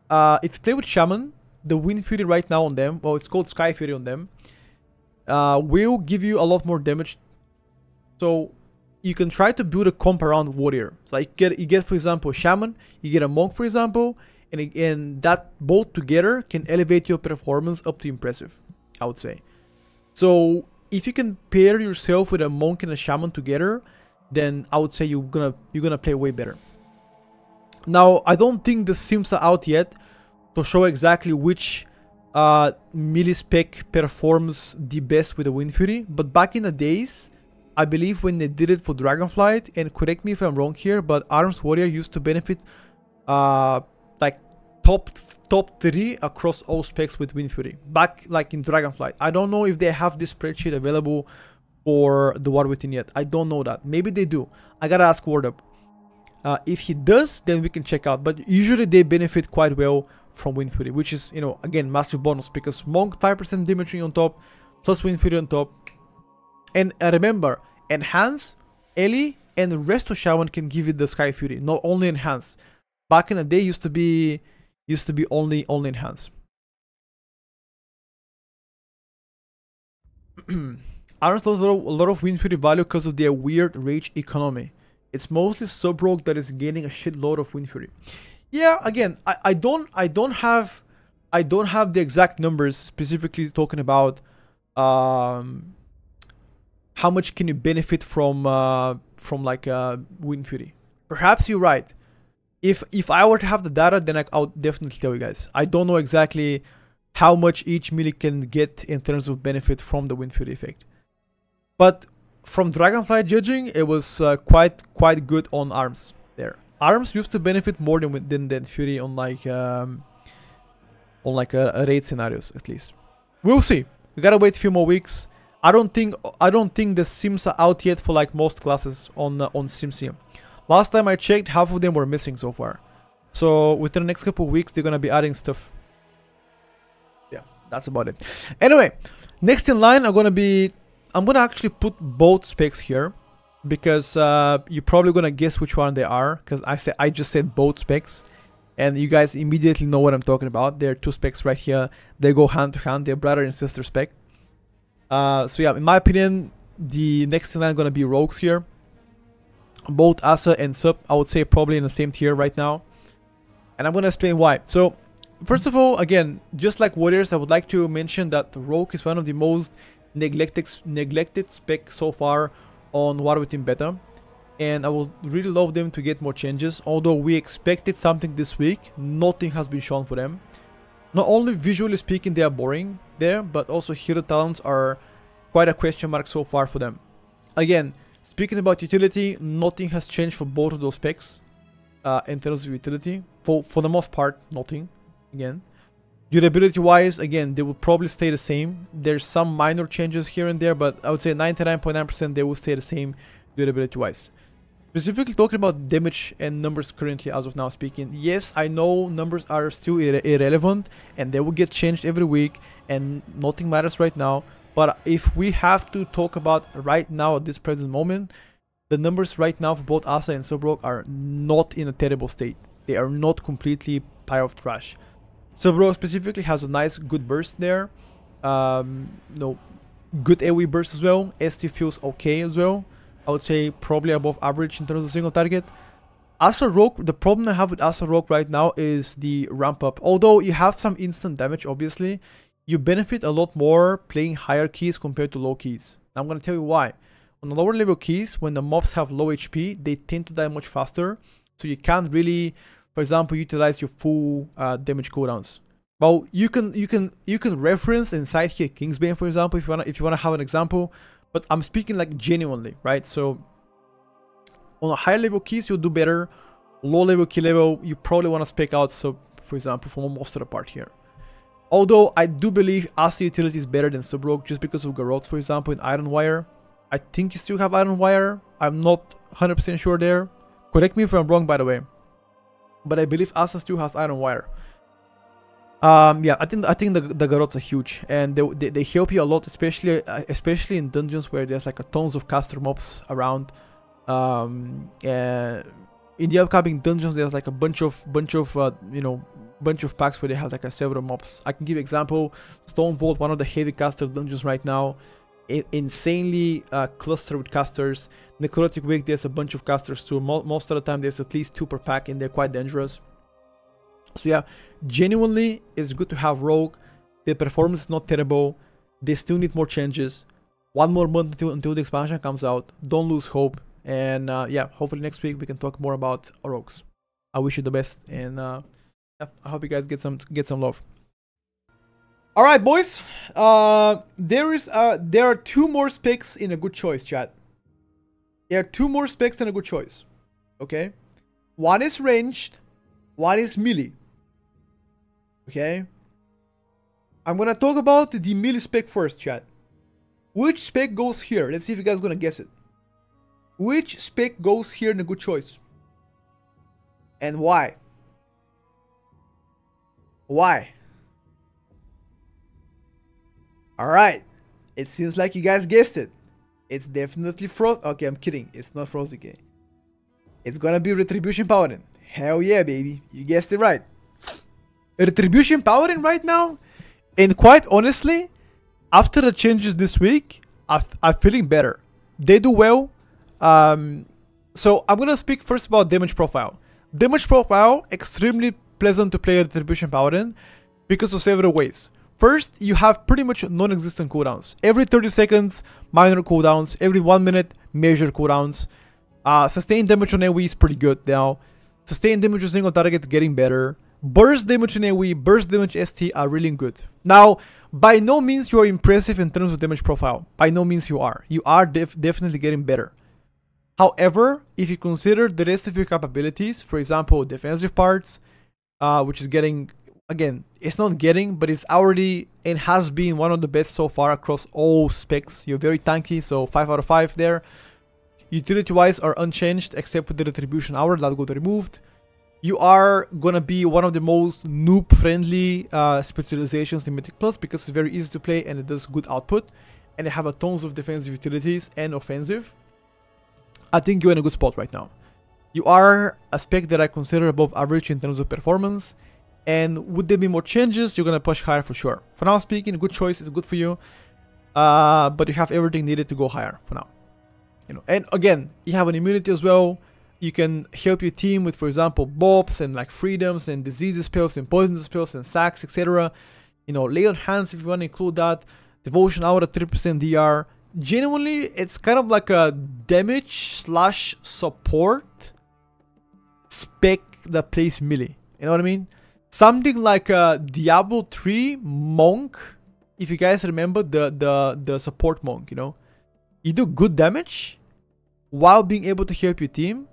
If you play with Shaman, the Wind Fury right now on them, well, it's called Sky Fury on them, will give you a lot more damage. So you can try to build a comp around Warrior. So you get, for example, Shaman, you get a Monk, for example, and that both together can elevate your performance up to impressive, I would say. So if you can pair yourself with a Monk and a Shaman together, then I would say you're gonna play way better. Now, I don't think the sims are out yet to show exactly which melee spec performs the best with the Wind Fury, but back in the days, I believe when they did it for Dragonflight, and correct me if I'm wrong here, but Arms Warrior used to benefit like top 3 across all specs with Wind Fury back like in Dragonflight. I don't know if they have this spreadsheet available for the War Within yet. I don't know that. Maybe they do. I gotta ask Ward up. If he does, then we can check out. But usually they benefit quite well from Wind Fury, which is, you know, again, massive bonus because Monk 5% damage on top, plus Wind Fury on top. And remember, Enhance, Ellie, and Resto Shaman can give you the Sky Fury, not only Enhance. Back in the day, used to be only Enhance. Arms lost a lot of Wind Fury value because of their weird rage economy. It's mostly Sub Rogue that is gaining a shitload of Wind Fury. Yeah, again, I don't have the exact numbers specifically talking about how much can you benefit from like Wind Fury. Perhaps you're right. If I were to have the data, then I'll definitely tell you guys. I don't know exactly how much each melee can get in terms of benefit from the Wind Fury effect. But from Dragonflight judging, it was quite good on Arms there. Arms used to benefit more than Fury on like raid scenarios at least. We'll see. We gotta wait a few more weeks. I don't think the sims are out yet for like most classes on SimSim. Last time I checked, half of them were missing so far. So within the next couple of weeks, they're gonna be adding stuff. Yeah, that's about it. Anyway, next in line, I'm gonna actually put both specs here because you're probably gonna guess which one they are because I just said both specs, and you guys immediately know what I'm talking about. There are two specs right here. They go hand to hand. They're brother and sister spec. So yeah, in my opinion, the next in line is gonna be rogues here. Both Assa and Sub, I would say probably in the same tier right now. And I'm gonna explain why. So, first of all, again, just like Warriors, I would like to mention that Rogue is one of the most neglected spec so far on War Within Beta. And I would really love them to get more changes. Although we expected something this week, nothing has been shown for them. Not only visually speaking they are boring there, but also hero talents are quite a question mark so far for them. Again, speaking about utility, nothing has changed for both of those specs in terms of utility. For the most part, nothing. Again, durability wise, again, they will probably stay the same. There's some minor changes here and there, but I would say 99.9% they will stay the same durability wise. Specifically talking about damage and numbers currently as of now speaking. Yes, I know numbers are still irrelevant and they will get changed every week and nothing matters right now. But if we have to talk about right now at this present moment, the numbers right now for both Assa and Sub Rogue are not in a terrible state. They are not completely pile of trash. Sub Rogue specifically has a nice good burst there. No, good AoE burst as well. ST feels okay as well. I would say probably above average in terms of single target. Assa Rogue, the problem I have with Assa Rogue right now is the ramp up. Although you have some instant damage, obviously, you benefit a lot more playing higher keys compared to low keys. I'm going to tell you why. On the lower level keys, when the mobs have low HP, they tend to die much faster. So you can't really, for example, utilize your full damage cooldowns. Well, you can reference inside here Kingsbane, for example, if you wanna have an example. But I'm speaking like genuinely, right? So on a higher level keys, you'll do better. Low level key level, you probably want to spec out, so for example, from most of the part here. Although I do believe Assa utility is better than Sub Rogue just because of Garrots, for example, in Iron Wire. I think you still have Iron Wire. I'm not 100% sure there. Correct me if I'm wrong, by the way. But I believe Assa still has Iron Wire. Yeah, I think the garots are huge, and they help you a lot, especially in dungeons where there's like a tons of caster mobs around. And in the upcoming dungeons, there's like a bunch of packs where they have like a several mobs. I can give example: Stone Vault, one of the heavy caster dungeons right now, insanely clustered with casters. Necrotic Wake, there's a bunch of casters too. Most of the time, there's at least 2 per pack, and they're quite dangerous. So yeah, genuinely, it's good to have Rogue. The performance is not terrible. They still need more changes. 1 more month until the expansion comes out. Don't lose hope. And yeah, hopefully next week we can talk more about Rogues. I wish you the best, and yeah, I hope you guys get some love. All right, boys. There are 2 more specs in a good choice, chat. There are 2 more specs in a good choice. Okay, one is ranged, one is melee. Okay, I'm gonna talk about the melee spec first, chat. Which spec goes here? Let's see if you guys are gonna guess it. Which spec goes here in a good choice? And why? Why? Alright. It seems like you guys guessed it. It's definitely Frost. Okay, I'm kidding. It's not Frost DK. It's gonna be Retribution Paladin. Hell yeah, baby. You guessed it right. Retribution Paladin right now? And quite honestly, after the changes this week, I'm feeling better. They do well. So I'm gonna speak first about damage profile. Damage profile, extremely pleasant to play Retribution Paladin because of several ways. First, you have pretty much non-existent cooldowns. Every 30 seconds, minor cooldowns. Every 1 minute, major cooldowns. Sustained damage on AoE is pretty good now. Sustained damage on single target getting better. Burst damage on AoE, burst damage ST are really good. Now, by no means you are impressive in terms of damage profile. By no means you are. You are definitely getting better. However, if you consider the rest of your capabilities, for example, defensive parts, which is getting, again, it's not getting, but it's already and has been one of the best so far across all specs. You're very tanky, so 5 out of 5 there. Utility-wise are unchanged, except for the Retribution Hour that got removed. You are gonna be one of the most noob-friendly specializations in Mythic Plus because it's very easy to play and it does good output. And they have a tons of defensive utilities and offensive. I think you're in a good spot right now. You are a spec that I consider above average in terms of performance. And would there be more changes? You're gonna push higher for sure. For now speaking, good choice is good for you. But you have everything needed to go higher for now. And again, you have an immunity as well. You can help your team with, for example, bobs and like freedoms and diseases spells and poison spells and sacks, etc. Layered hands if you want to include that. Devotion Hour at 3% DR. Genuinely, it's kind of like a damage / support spec that plays melee. You know what I mean? Something like a Diablo 3 Monk. If you guys remember the support Monk, you do good damage while being able to help your team,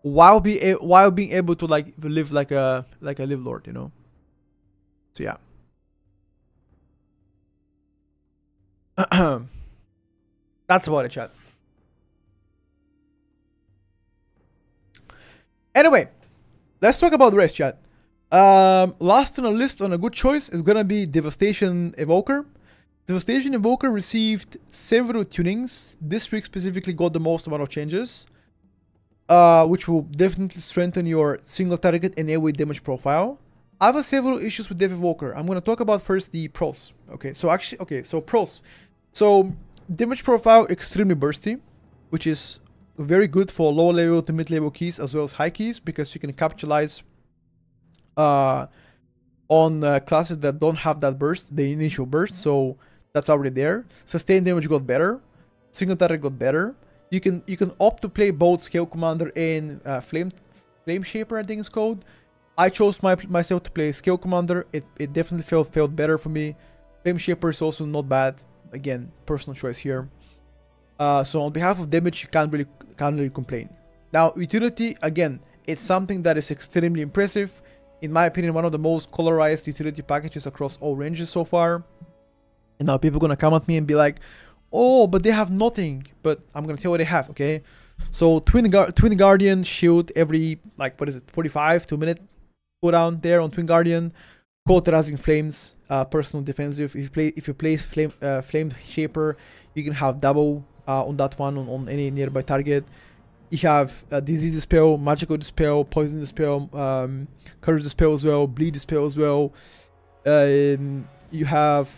while being able to like live like a live lord, So yeah. That's about it, chat. Anyway, let's talk about the rest, chat. Last on the list on a good choice is gonna be Devastation Evoker. Devastation Evoker received several tunings. This week specifically got the most amount of changes, which will definitely strengthen your single target and AoE damage profile. I have several issues with Dev Evoker. I'm gonna talk about first the pros. So pros. So damage profile extremely bursty, which is very good for low level to mid level keys as well as high keys because you can capitalize on classes that don't have that burst, the initial burst. So that's already there. Sustained damage got better. Single target got better. You can opt to play both Scale Commander and Flame Shaper, I think it's called. I chose myself to play Scale Commander. It definitely felt better for me. Flame Shaper is also not bad. Again, personal choice here. So on behalf of damage, you can't really complain. Now utility, again, it's something that is extremely impressive. In my opinion, one of the most colorized utility packages across all ranges so far. And now people are gonna come at me and be like, oh, but they have nothing. But I'm gonna tell you what they have, okay? So Twin Guardian shield every, like, what is it, 45 2 minute cooldown there on Twin Guardian. Cauterizing Flames, personal defensive. If you play Flame Shaper, you can have double on that one on any nearby target. You have Disease Dispel, Magical Dispel, Poison Dispel, Courage Dispel as well, Bleed Dispel as well. You have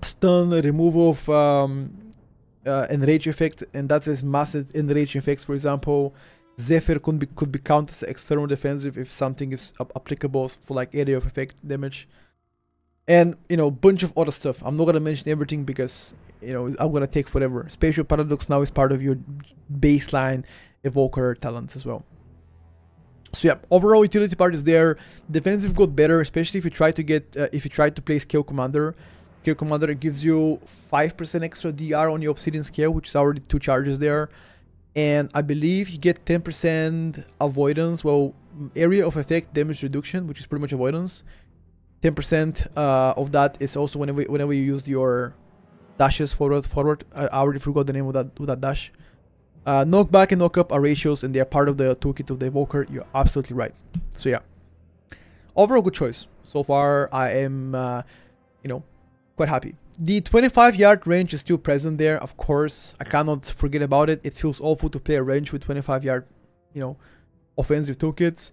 Stun, removal of Enrage effect, and that is massive Enrage effects. For example, Zephyr could be counted as external defensive if something is applicable for like area of effect damage, and you know, bunch of other stuff. I'm not gonna mention everything because you know I'm gonna take forever. Spatial Paradox now is part of your baseline Evoker talents as well. So yeah, overall utility part is there. Defensive got better, especially if you try to get if you try to play Scale Commander. Scale Commander gives you 5% extra DR on your Obsidian Scale, which is already 2 charges there. And I believe you get 10% avoidance, well, area of effect damage reduction, which is pretty much avoidance. 10% of that is also whenever you use your dashes forward. I already forgot the name of that dash. Knockback and knockup are ratios, and they are part of the toolkit of the Evoker. You're absolutely right. So yeah, overall good choice. So far, I am, you know, quite happy. The 25-yard range is still present there, of course. I cannot forget about it. It feels awful to play a range with 25-yard, you know, offensive toolkits,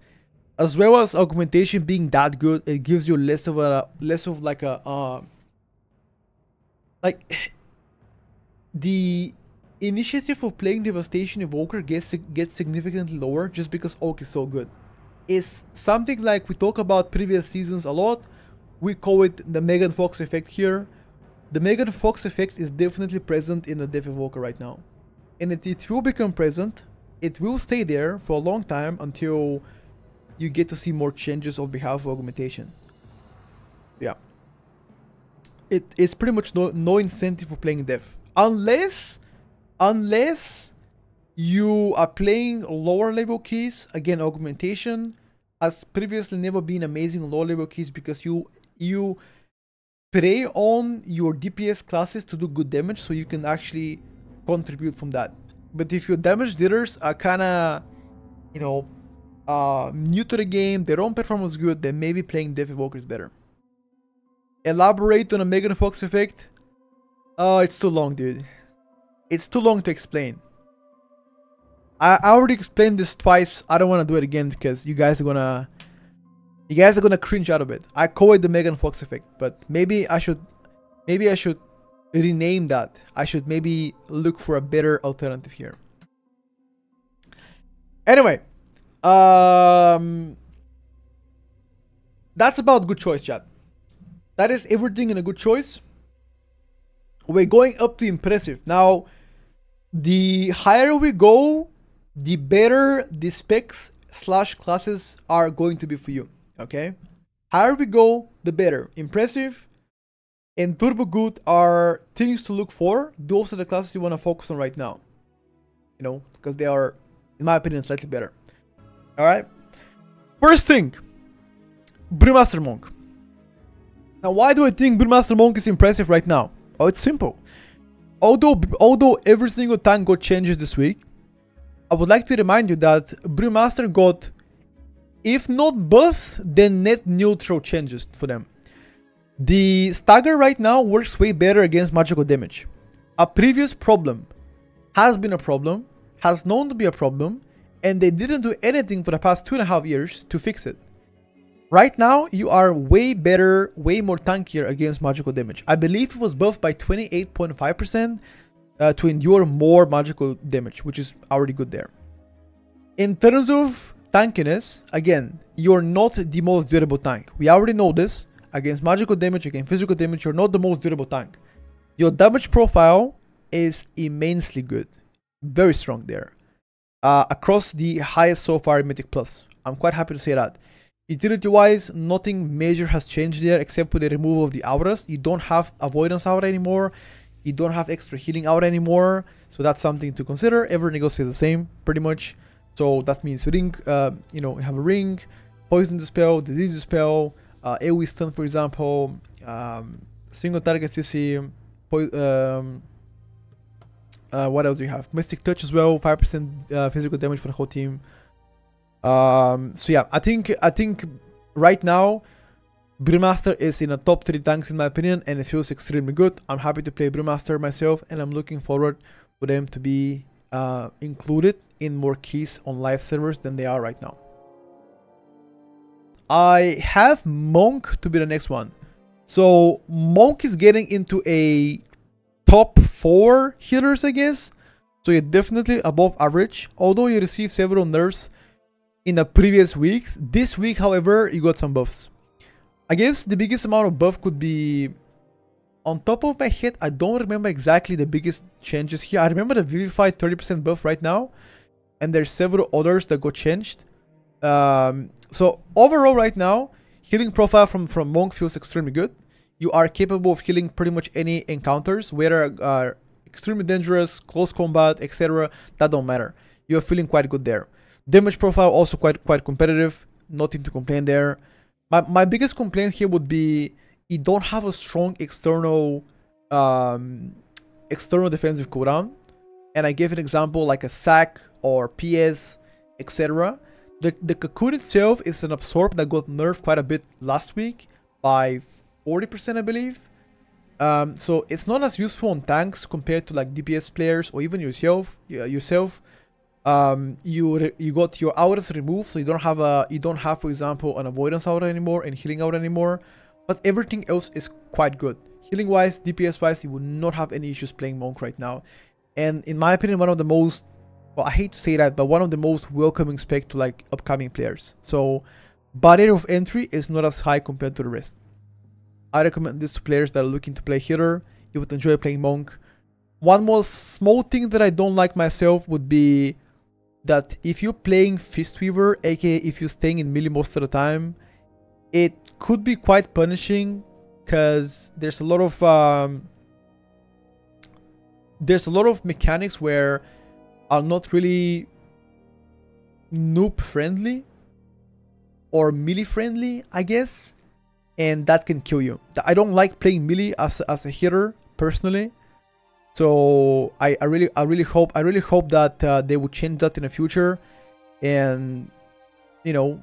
as well as augmentation being that good. It gives you less of like a like the initiative for playing Devastation Evoker gets significantly lower just because Oak is so good. It's something like we talk about previous seasons a lot. We call it the Megan Fox effect here. The Megan Fox effect is definitely present in the Dev Evoker right now. And it will become present. It will stay there for a long time until you get to see more changes on behalf of augmentation. Yeah. It's pretty much no incentive for playing Dev. Unless you are playing lower level keys. Again, augmentation has previously never been amazing on lower level keys because you prey on your DPS classes to do good damage, so you can actually contribute from that. But if your damage dealers are kinda, you know, new to the game, their own performance is good, then maybe playing Dev Evoker is better. Elaborate on a Megan Fox effect? Oh, it's too long, dude. It's too long to explain. I already explained this twice. I don't want to do it again because you guys are gonna cringe out of it. I call it the Megan Fox effect, but maybe I should rename that. I should maybe look for a better alternative here. Anyway, that's about good choice, chat. That is everything in a good choice. We're going up to impressive. Now, the higher we go, the better the specs / classes are going to be for you. Okay? Higher we go, the better. Impressive and turbo good are things to look for. Those are the classes you want to focus on right now. You know, because they are, in my opinion, slightly better. Alright? First thing, Brewmaster Monk. Now, why do I think Brewmaster Monk is impressive right now? Oh, it's simple. Although every single tank got changes this week, I would like to remind you that Brewmaster got, if not buffs, then net neutral changes for them. The stagger right now works way better against magical damage. A previous problem has been a problem, has known to be a problem, and they didn't do anything for the past 2.5 years to fix it. Right now, you are way better, way more tankier against magical damage. I believe it was buffed by 28.5% to endure more magical damage, which is already good there. In terms of tankiness, again, you're not the most durable tank. We already know this. Against magical damage, against physical damage, you're not the most durable tank. Your damage profile is immensely good. Very strong there. Across the highest so far in Mythic Plus. I'm quite happy to say that. Utility-wise, nothing major has changed there except for the removal of the auras. You don't have avoidance aura anymore. You don't have extra healing aura anymore. So that's something to consider. Everything else is the same, pretty much. So that means ring, you know, you have a ring, poison dispel, disease dispel, AoE stun, for example, single target CC, what else do you have? Mystic Touch as well, 5% physical damage for the whole team. So yeah, I think right now, Brewmaster is in a top 3 tanks in my opinion, and it feels extremely good. I'm happy to play Brewmaster myself, and I'm looking forward for them to be included in more keys on live servers than they are right now. I have Monk to be the next one. So Monk is getting into a top 4 healers, I guess. So you're definitely above average, although you received several nerfs in the previous weeks. This week, however, you got some buffs. I guess the biggest amount of buff could be, on top of my head, I don't remember exactly the biggest changes here. I remember the Vivify 30% buff right now, and there's several others that got changed. So overall right now, healing profile from Monk feels extremely good. You are capable of healing pretty much any encounters, whether extremely dangerous, close combat, etc. That don't matter. You're feeling quite good there. Damage profile also quite competitive. Nothing to complain there. My biggest complaint here would be you don't have a strong external defensive cooldown. And I gave an example like a SAC or PS, etc. The cocoon itself is an absorb that got nerfed quite a bit last week by 40%, I believe. So it's not as useful on tanks compared to like DPS players or even yourself. You got your auras removed, so you don't have for example an avoidance aura anymore and healing aura anymore. But everything else is quite good. Healing wise, DPS wise, you will not have any issues playing Monk right now. And in my opinion, one of the most, well, I hate to say that, but one of the most welcoming spec to like upcoming players. So barrier of entry is not as high compared to the rest. I recommend this to players that are looking to play healer. You would enjoy playing Monk. One more small thing that I don't like myself would be that if you're playing Mistweaver, aka if you're staying in melee most of the time, it could be quite punishing because there's a lot of mechanics where are not really noob friendly or melee friendly, I guess, and that can kill you. I don't like playing melee as a hitter personally, so I really hope that they would change that in the future, and you know,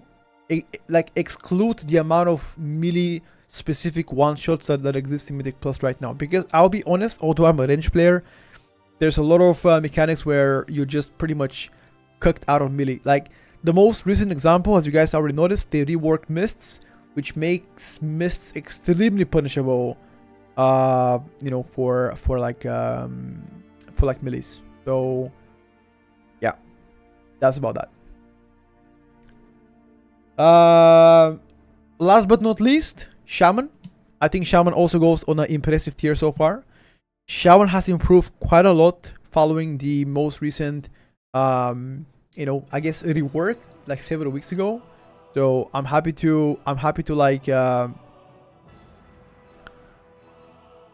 like exclude the amount of melee specific one shots that exist in Mythic Plus right now. Because I'll be honest, although I'm a range player, there's a lot of mechanics where you're just pretty much cooked out of melee. Like the most recent example, as you guys already noticed, they reworked Mists, which makes Mists extremely punishable, you know, for like melees. So yeah, that's about that. Last but not least, Shaman. I think Shaman also goes on an impressive tier so far. Shaman has improved quite a lot following the most recent, you know, I guess rework like several weeks ago. So I'm happy to like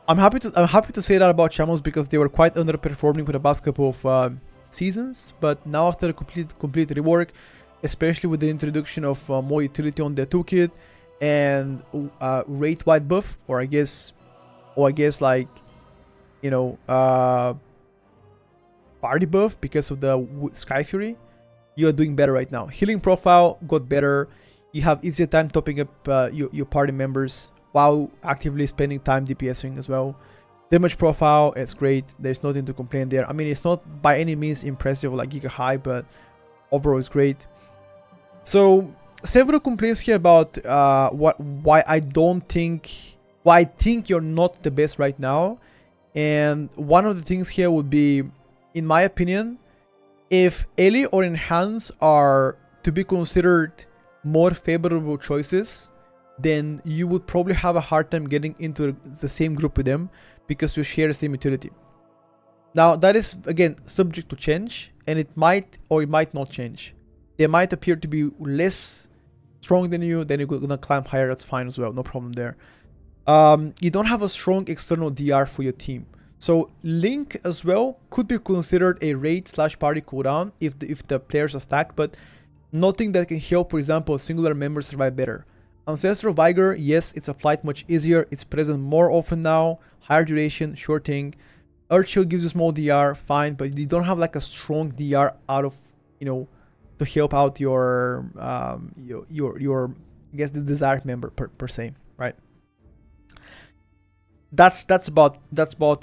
I'm happy to say that about Shamans, because they were quite underperforming for the past couple of seasons. But now after a complete rework, especially with the introduction of more utility on their toolkit and rate wide buff, or I guess like, you know, party buff because of the Sky Fury, you are doing better right now. Healing profile got better. You have easier time topping up your party members while actively spending time DPSing as well. Damage profile, it's great. There's nothing to complain there. I mean, it's not by any means impressive like Giga High, but overall it's great. So several complaints here about why I think you're not the best right now. And one of the things here would be, in my opinion, if Ellie or Enhance are to be considered more favorable choices, then you would probably have a hard time getting into the same group with them because you share the same utility. Now that is again subject to change, and it might or it might not change. They might appear to be less strong than you, then you're gonna climb higher. That's fine as well, no problem there. You don't have a strong external DR for your team. So Link as well could be considered a raid/party cooldown if the players are stacked, but nothing that can help, for example, a singular member survive better. Ancestral Vigor, yes, it's applied much easier. It's present more often now. Higher duration, sure thing. Earth Shield gives you small DR, fine, but you don't have like a strong DR out of, you know, to help out your I guess the desired member per se, right? That's about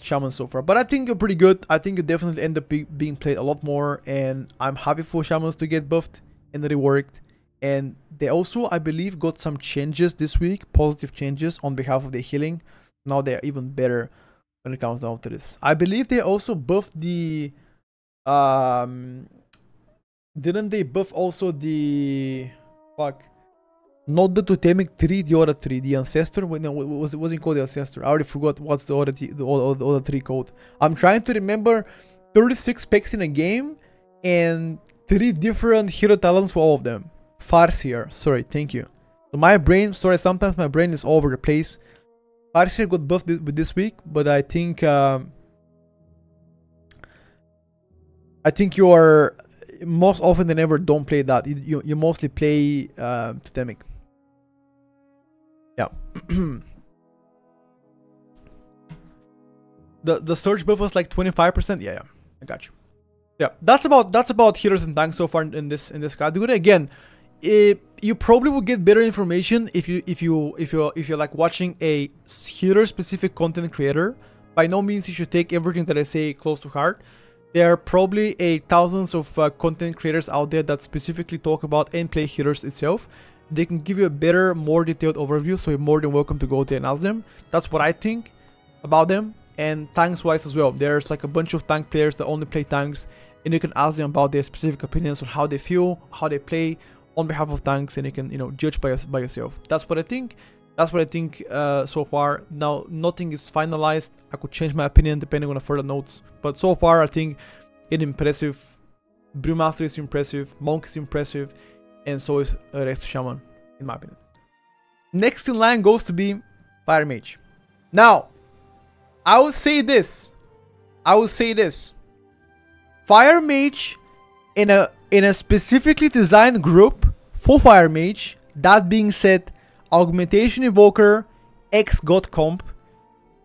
Shaman so far. But I think you're pretty good. I think you definitely end up being played a lot more, and I'm happy for Shamans to get buffed and reworked. And they also, I believe, got some changes this week, positive changes on behalf of the healing. Now they're even better when it comes down to this. I believe they also buffed the didn't they buff also the not the totemic 3, the other 3, the ancestor? Wait, no, it wasn't called the ancestor. I already forgot what's the other 3 code. I'm trying to remember 36 packs in a game and 3 different hero talents for all of them. Farseer, sorry, thank you. So my brain, sorry, sometimes my brain is all over the place. Farseer got buffed with this week, but I think you are most often than ever don't play that. You mostly play totemic. Yeah. the surge buff was like 25%. Yeah, I got you. Yeah, that's about healers and tanks so far in this category. Again, you probably will get better information if you're like watching a healer specific content creator. By no means you should take everything that I say close to heart. There are probably thousands of content creators out there that specifically talk about and play healers itself. They can give you a better, more detailed overview, so you're more than welcome to go there and ask them. That's what I think about them. And tanks wise as well, there's like a bunch of tank players that only play tanks, and you can ask them about their specific opinions on how they feel, how they play on behalf of tanks, and you can, you know, judge by yourself. That's what I think. That's what I think so far. Now, nothing is finalized. I could change my opinion depending on the further notes. But so far, I think it's impressive. Brewmaster is impressive. Monk is impressive. And so is Resto Shaman, in my opinion. Next in line goes to be Fire Mage. Now, I will say this. Fire Mage in a specifically designed group for Fire Mage. That being said, Augmentation Evoker, X God Comp,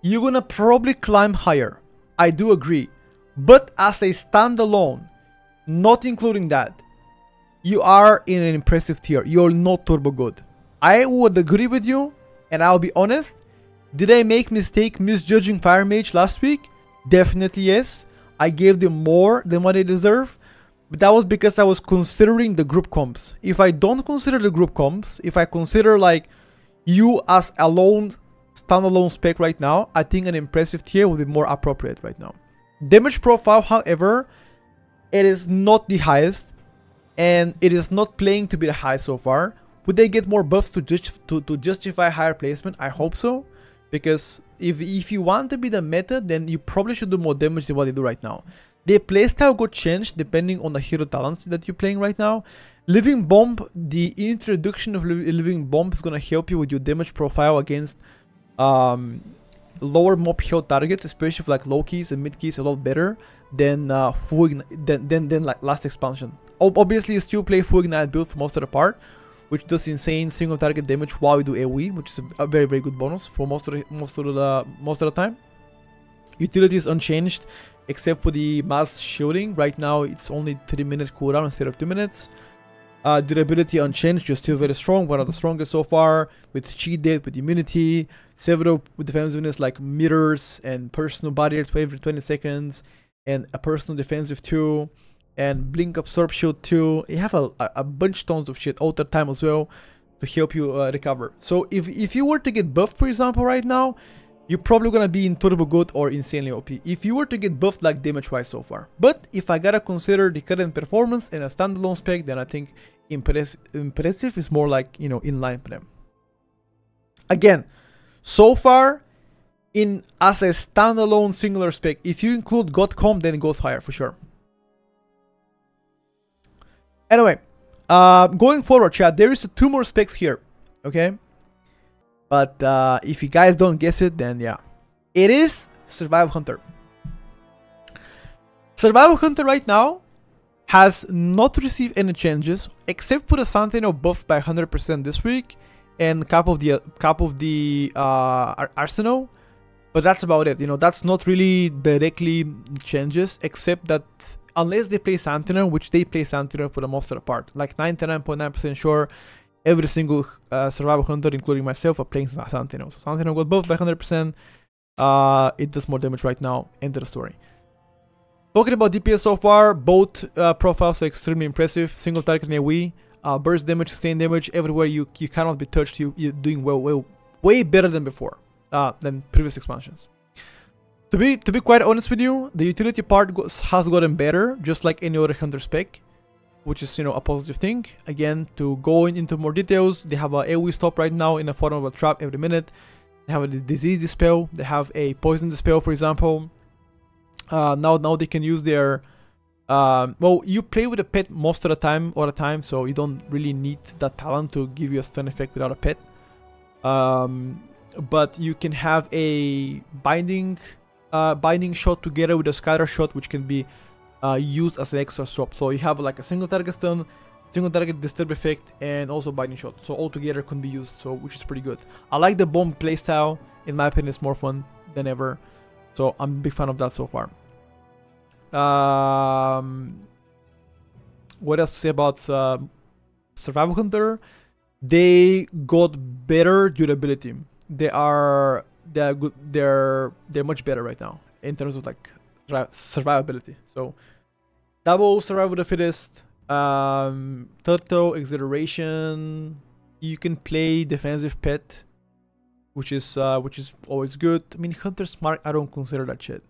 you're gonna probably climb higher. I do agree. But as a standalone, not including that, you are in an impressive tier. You're not turbo good. I would agree with you, and I'll be honest. Did I make mistake misjudging Fire Mage last week? Definitely yes. I gave them more than what they deserve. But that was because I was considering the group comps. If I don't consider the group comps, if I consider like you as a standalone spec right now, I think an impressive tier would be more appropriate right now. Damage profile, however, it is not the highest, and it is not playing to be the highest so far. Would they get more buffs to justify higher placement? I hope so, because if you want to be the meta, then you probably should do more damage than what they do right now. Their playstyle got changed depending on the hero talents that you're playing right now. Living Bomb, the introduction of Living Bomb is going to help you with your damage profile against lower mob health targets, especially for like low keys and mid keys, a lot better than like last expansion. Obviously, you still play Full Ignite build for most of the part, which does insane single target damage while you do AoE, which is a very good bonus for most of the time. Utility is unchanged, except for the mass shielding. Right now, it's only 3-minute cooldown instead of 2 minutes. Durability unchanged, you're still very strong, one of the strongest so far, with cheat death, with immunity, several with defensiveness like mirrors and personal barrier every 20 seconds, and a personal defensive too, and blink absorb shield too. You have a bunch tons of shit, alter time as well, to help you recover. So if you were to get buffed, for example, right now, you're probably gonna be in turbo good or insanely OP if you were to get buffed like damage wise so far. But if I gotta consider the current performance and a standalone spec, then I think impressive is more like, you know, in line for them. Again, so far as a standalone singular spec, if you include God Comp, then it goes higher for sure. Anyway, going forward, chat, there is 2 more specs here, okay? But if you guys don't guess it, then yeah. It is Survival Hunter. Survival Hunter right now has not received any changes, except for the Sentinel buff by 100% this week, and cap of the Arsenal. But that's about it, you know, that's not really directly changes, except that unless they play Sentinel, which they play Sentinel for the most of the part, like 99.9% sure, every single survival hunter, including myself, are playing Sentinel. So Sentinel got buffed by 100%. It does more damage right now. End of the story. Talking about DPS so far, both profiles are extremely impressive. Single target AoE, burst damage, sustained damage, everywhere you cannot be touched. You're doing way better than before, than previous expansions. To be quite honest with you, the utility part has gotten better, just like any other hunter spec, which is, you know, a positive thing. Again, to go into more details, they have a AoE stop right now in the form of a trap every minute. They have a disease dispel. They have a poison dispel, for example. Now they can use their well, you play with a pet most of the time, so you don't really need that talent to give you a stun effect without a pet. But you can have a binding shot together with a scatter shot, which can be used as an extra swap. So you have like a single target stun, single target disturb effect, and also binding shot. So all together can be used, so which is pretty good. I like the bomb playstyle. In my opinion, it's more fun than ever. So I'm a big fan of that so far. What else to say about Survival Hunter? They got better durability. They're good. They're much better right now in terms of like survivability. So double survival of the fittest, turtle exhilaration. You can play defensive pet, which is always good. I mean, Hunter's Mark, I don't consider that shit.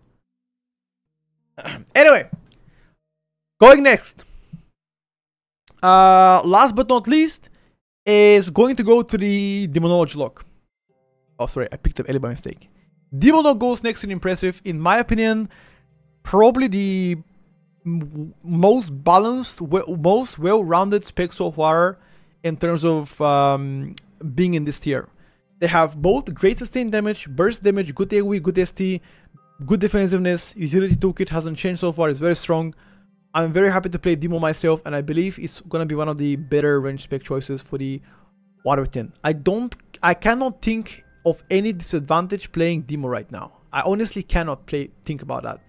Anyway, going next. Last but not least, is going to go to the Demonology Lock. Oh, sorry, I picked up Ellie by mistake. Demon Lock goes next in impressive. In my opinion, probably the most balanced, most well-rounded spec so far in terms of being in this tier. They have both great sustained damage, burst damage, good AoE, good ST, good defensiveness. Utility toolkit hasn't changed so far, it's very strong. I'm very happy to play Demo myself, and I believe it's gonna be one of the better range spec choices for the 1/10. I cannot think of any disadvantage playing Demo right now. I honestly cannot think about that.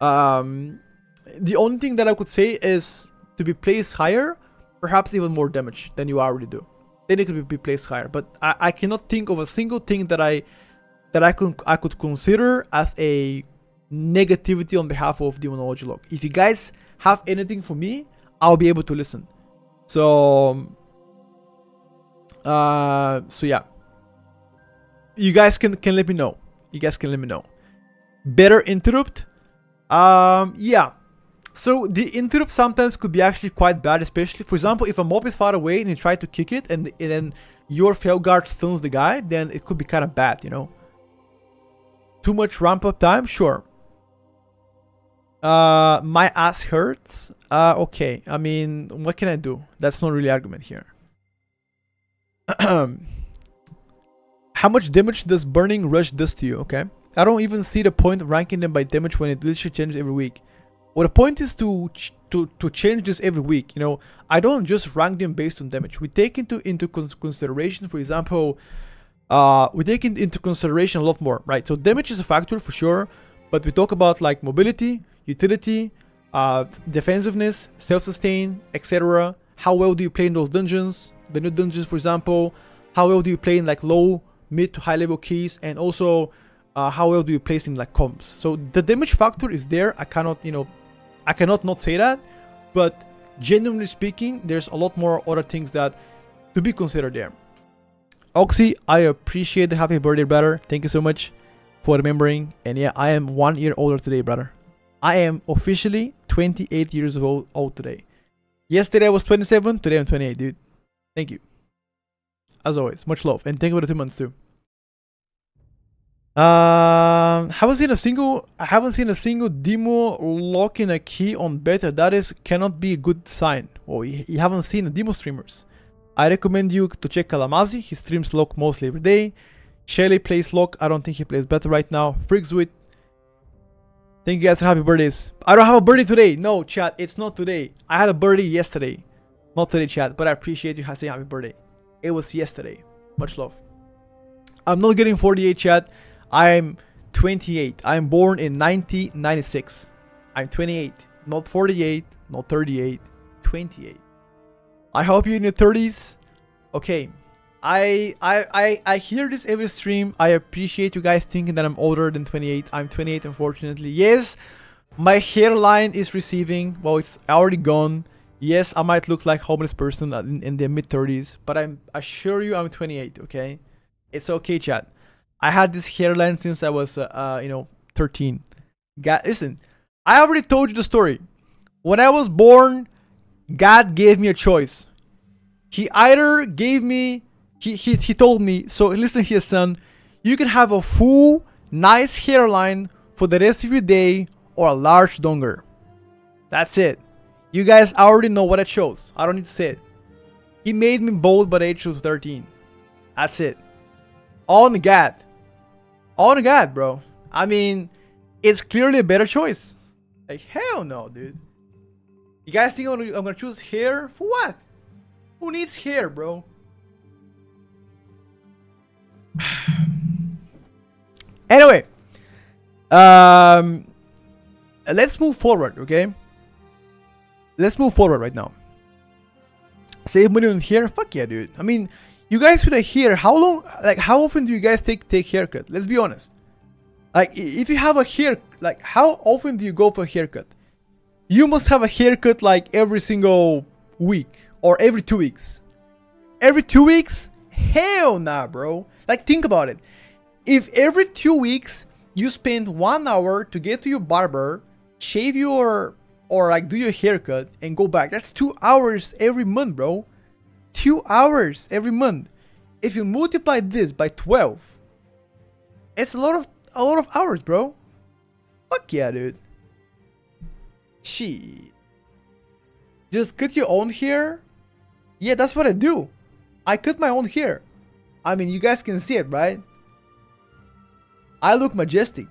The only thing that I could say is to be placed higher, perhaps even more damage than you already do. Then it could be placed higher, but I cannot think of a single thing that I could consider as a negativity on behalf of Demonology Lock. If you guys have anything for me, I'll be able to listen. So yeah, you guys can let me know. You guys can let me know. Better interrupt. Yeah. So the interrupt sometimes could be actually quite bad, especially, for example, if a mob is far away and you try to kick it and then your Felguard stuns the guy, then it could be kind of bad, you know. Too much ramp up time? Sure. My ass hurts? Okay. I mean, what can I do? That's not really argument here. How much damage does Burning Rush does to you? Okay. I don't even see the point of ranking them by damage when it literally changes every week. Well, the point is to change this every week. You know, I don't just rank them based on damage. We take into consideration, for example, we take into consideration a lot more, right? So damage is a factor for sure, but we talk about like mobility, utility, defensiveness, self-sustain, etc. How well do you play in those dungeons? The new dungeons, for example. How well do you play in like low, mid to high level keys, and also how well do you place in like comps? So the damage factor is there. I cannot, you know, I cannot not say that, but genuinely speaking, there's a lot more other things that to be considered there. Oxy, I appreciate the happy birthday, brother. Thank you so much for remembering. And yeah, I am 1 year older today, brother. I am officially 28 years old today. Yesterday I was 27, today I'm 28, dude. Thank you. As always, much love, and thank you for the 2 months too. I haven't seen a single demo locking a key on beta. That cannot be a good sign. Well, you haven't seen the demo streamers. I recommend you to check Kalamazi. He streams lock mostly every day. Shelly plays lock. I don't think he plays beta right now. Freakswit. Thank you guys for happy birthdays. I don't have a birthday today. No, chat. It's not today. I had a birthday yesterday. Not today, chat. But I appreciate you saying happy birthday. It was yesterday. Much love. I'm not getting 48, chat. I'm 28. I'm born in 1996. I'm 28. Not 48. Not 38. 28. I hope you're in your 30s. Okay. I hear this every stream. I appreciate you guys thinking that I'm older than 28. I'm 28, unfortunately. Yes, my hairline is receding. Well, it's already gone. Yes, I might look like a homeless person in their mid-30s, but I assure you I'm 28, okay? It's okay, chat. I had this hairline since I was, 13. Listen, I already told you the story. When I was born, God gave me a choice. He either gave me, he told me, so listen here, son, you can have a full, nice hairline for the rest of your day or a large donger. That's it. You guys already know what I chose. I don't need to say it. He made me bald by the age of 13. That's it. On God. On God, bro. I mean, it's clearly a better choice. Like, hell no, dude. You guys think I'm gonna choose hair? For what? Who needs hair, bro? Anyway. Let's move forward, okay? Let's move forward right now. Save money on hair? Fuck yeah, dude. I mean, you guys with a hair, how long, like, how often do you guys take haircut? Let's be honest. Like, if you have a hair, like, how often do you go for a haircut? You must have a haircut, like, every single week. Or every 2 weeks. Every 2 weeks? Hell nah, bro. Like, think about it. If every 2 weeks, you spend 1 hour to get to your barber, shave your, or like do your haircut and go back, that's 2 hours every month, bro. 2 hours every month. If you multiply this by 12, it's a lot of hours, bro. Fuck yeah, dude. Shit. Just cut your own hair? Yeah, that's what I do. I cut my own hair. I mean, you guys can see it, right? I look majestic.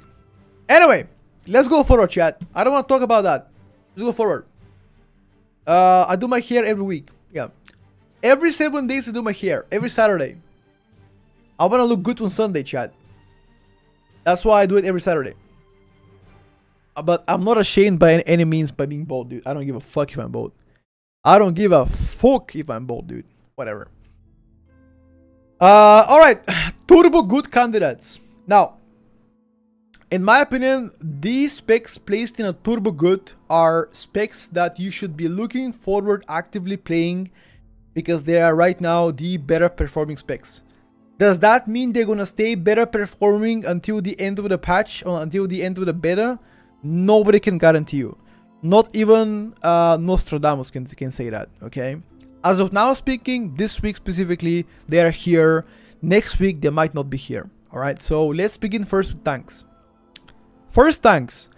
Anyway, let's go forward, chat. I don't want to talk about that. Let's go forward. I do my hair every week. Yeah. Every 7 days I do my hair. Every Saturday. I want to look good on Sunday, chat. That's why I do it every Saturday. But I'm not ashamed by any means by being bald, dude. I don't give a fuck if I'm bald. I don't give a fuck if I'm bald, dude. Whatever. Alright. Turbo good candidates. Now, in my opinion, these specs placed in a turbo good are specs that you should be looking forward actively playing because they are right now the better performing specs. Does that mean they're gonna stay better performing until the end of the patch or until the end of the beta? Nobody can guarantee you. Not even Nostradamus can say that, okay? As of now speaking, this week specifically, they are here. Next week, they might not be here. Alright, so let's begin first with tanks. First tanks.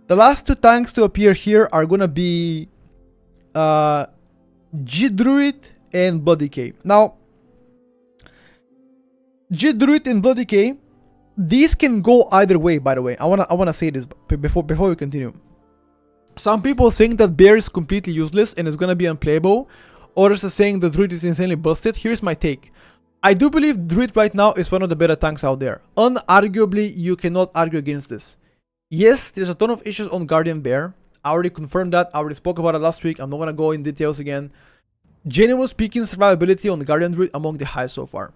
The last 2 tanks to appear here are gonna be Druid and Blood DK. Now, Druid and Blood DK, these can go either way, by the way. I wanna say this before we continue. Some people saying that Bear is completely useless and is gonna be unplayable. Others are saying the Druid is insanely busted. Here's my take. I do believe Druid right now is one of the better tanks out there. Unarguably, you cannot argue against this. Yes, there's a ton of issues on Guardian Bear. I already confirmed that. I already spoke about it last week. I'm not gonna go in details again. Genuinely speaking, survivability on the Guardian Druid among the highest so far.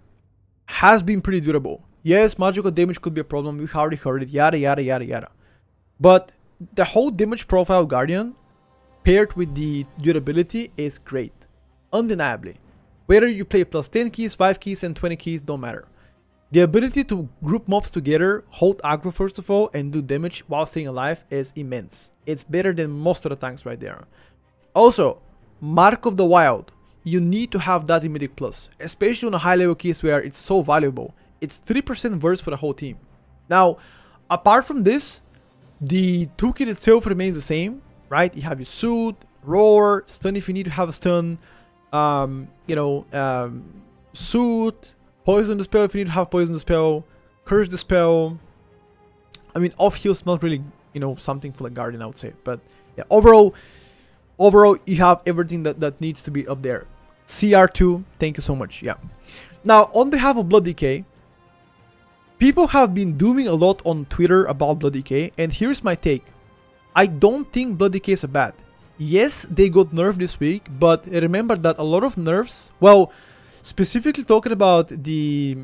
Has been pretty durable. Yes, magical damage could be a problem. We've already heard it. Yada, yada, yada, yada. But the whole damage profile of Guardian paired with the durability is great. Undeniably. Whether you play plus 10 keys, 5 keys, and 20 keys, don't matter. The ability to group mobs together, hold aggro first of all, and do damage while staying alive is immense. It's better than most of the tanks right there. Also, Mark of the Wild. You need to have that immediate plus, especially on a high level keys where it's so valuable. It's 3% verse for the whole team. Now, apart from this, the toolkit itself remains the same, right? You have your suit, roar, stun if you need to have a stun, suit, poison the spell if you need to have poison the spell, curse the spell. I mean, off heal's not really, something for the Guardian, I would say. But yeah, overall, you have everything that needs to be up there. CR2, thank you so much. Yeah. Now, on behalf of Blood DK, people have been dooming a lot on Twitter about Blood DK, and here's my take. I don't think Blood DK is a bad. Yes, they got nerfed this week, but remember that a lot of nerfs, well, specifically talking about the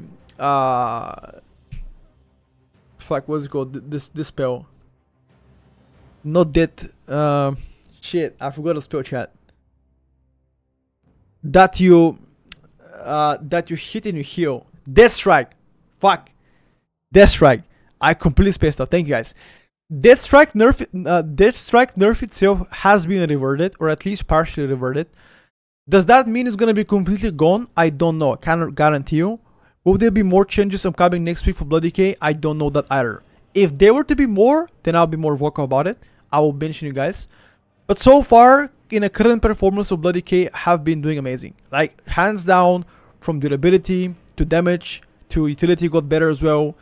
fuck, what's it called? This spell. Not that shit, I forgot the spell, chat. That you hit and you heal. Death Strike. Fuck. Death Strike. I completely spaced out. Thank you guys. Death Strike nerf itself has been reverted, or at least partially reverted. Does that mean it's gonna be completely gone? I don't know. I cannot guarantee you. Will there be more changes upcoming next week for Blood DK? I don't know that either. If there were to be more, then I'll be more vocal about it. I will mention you guys. But so far, in a current performance of Blood DK, have been doing amazing. Like, hands down, from durability to damage to utility got better as well.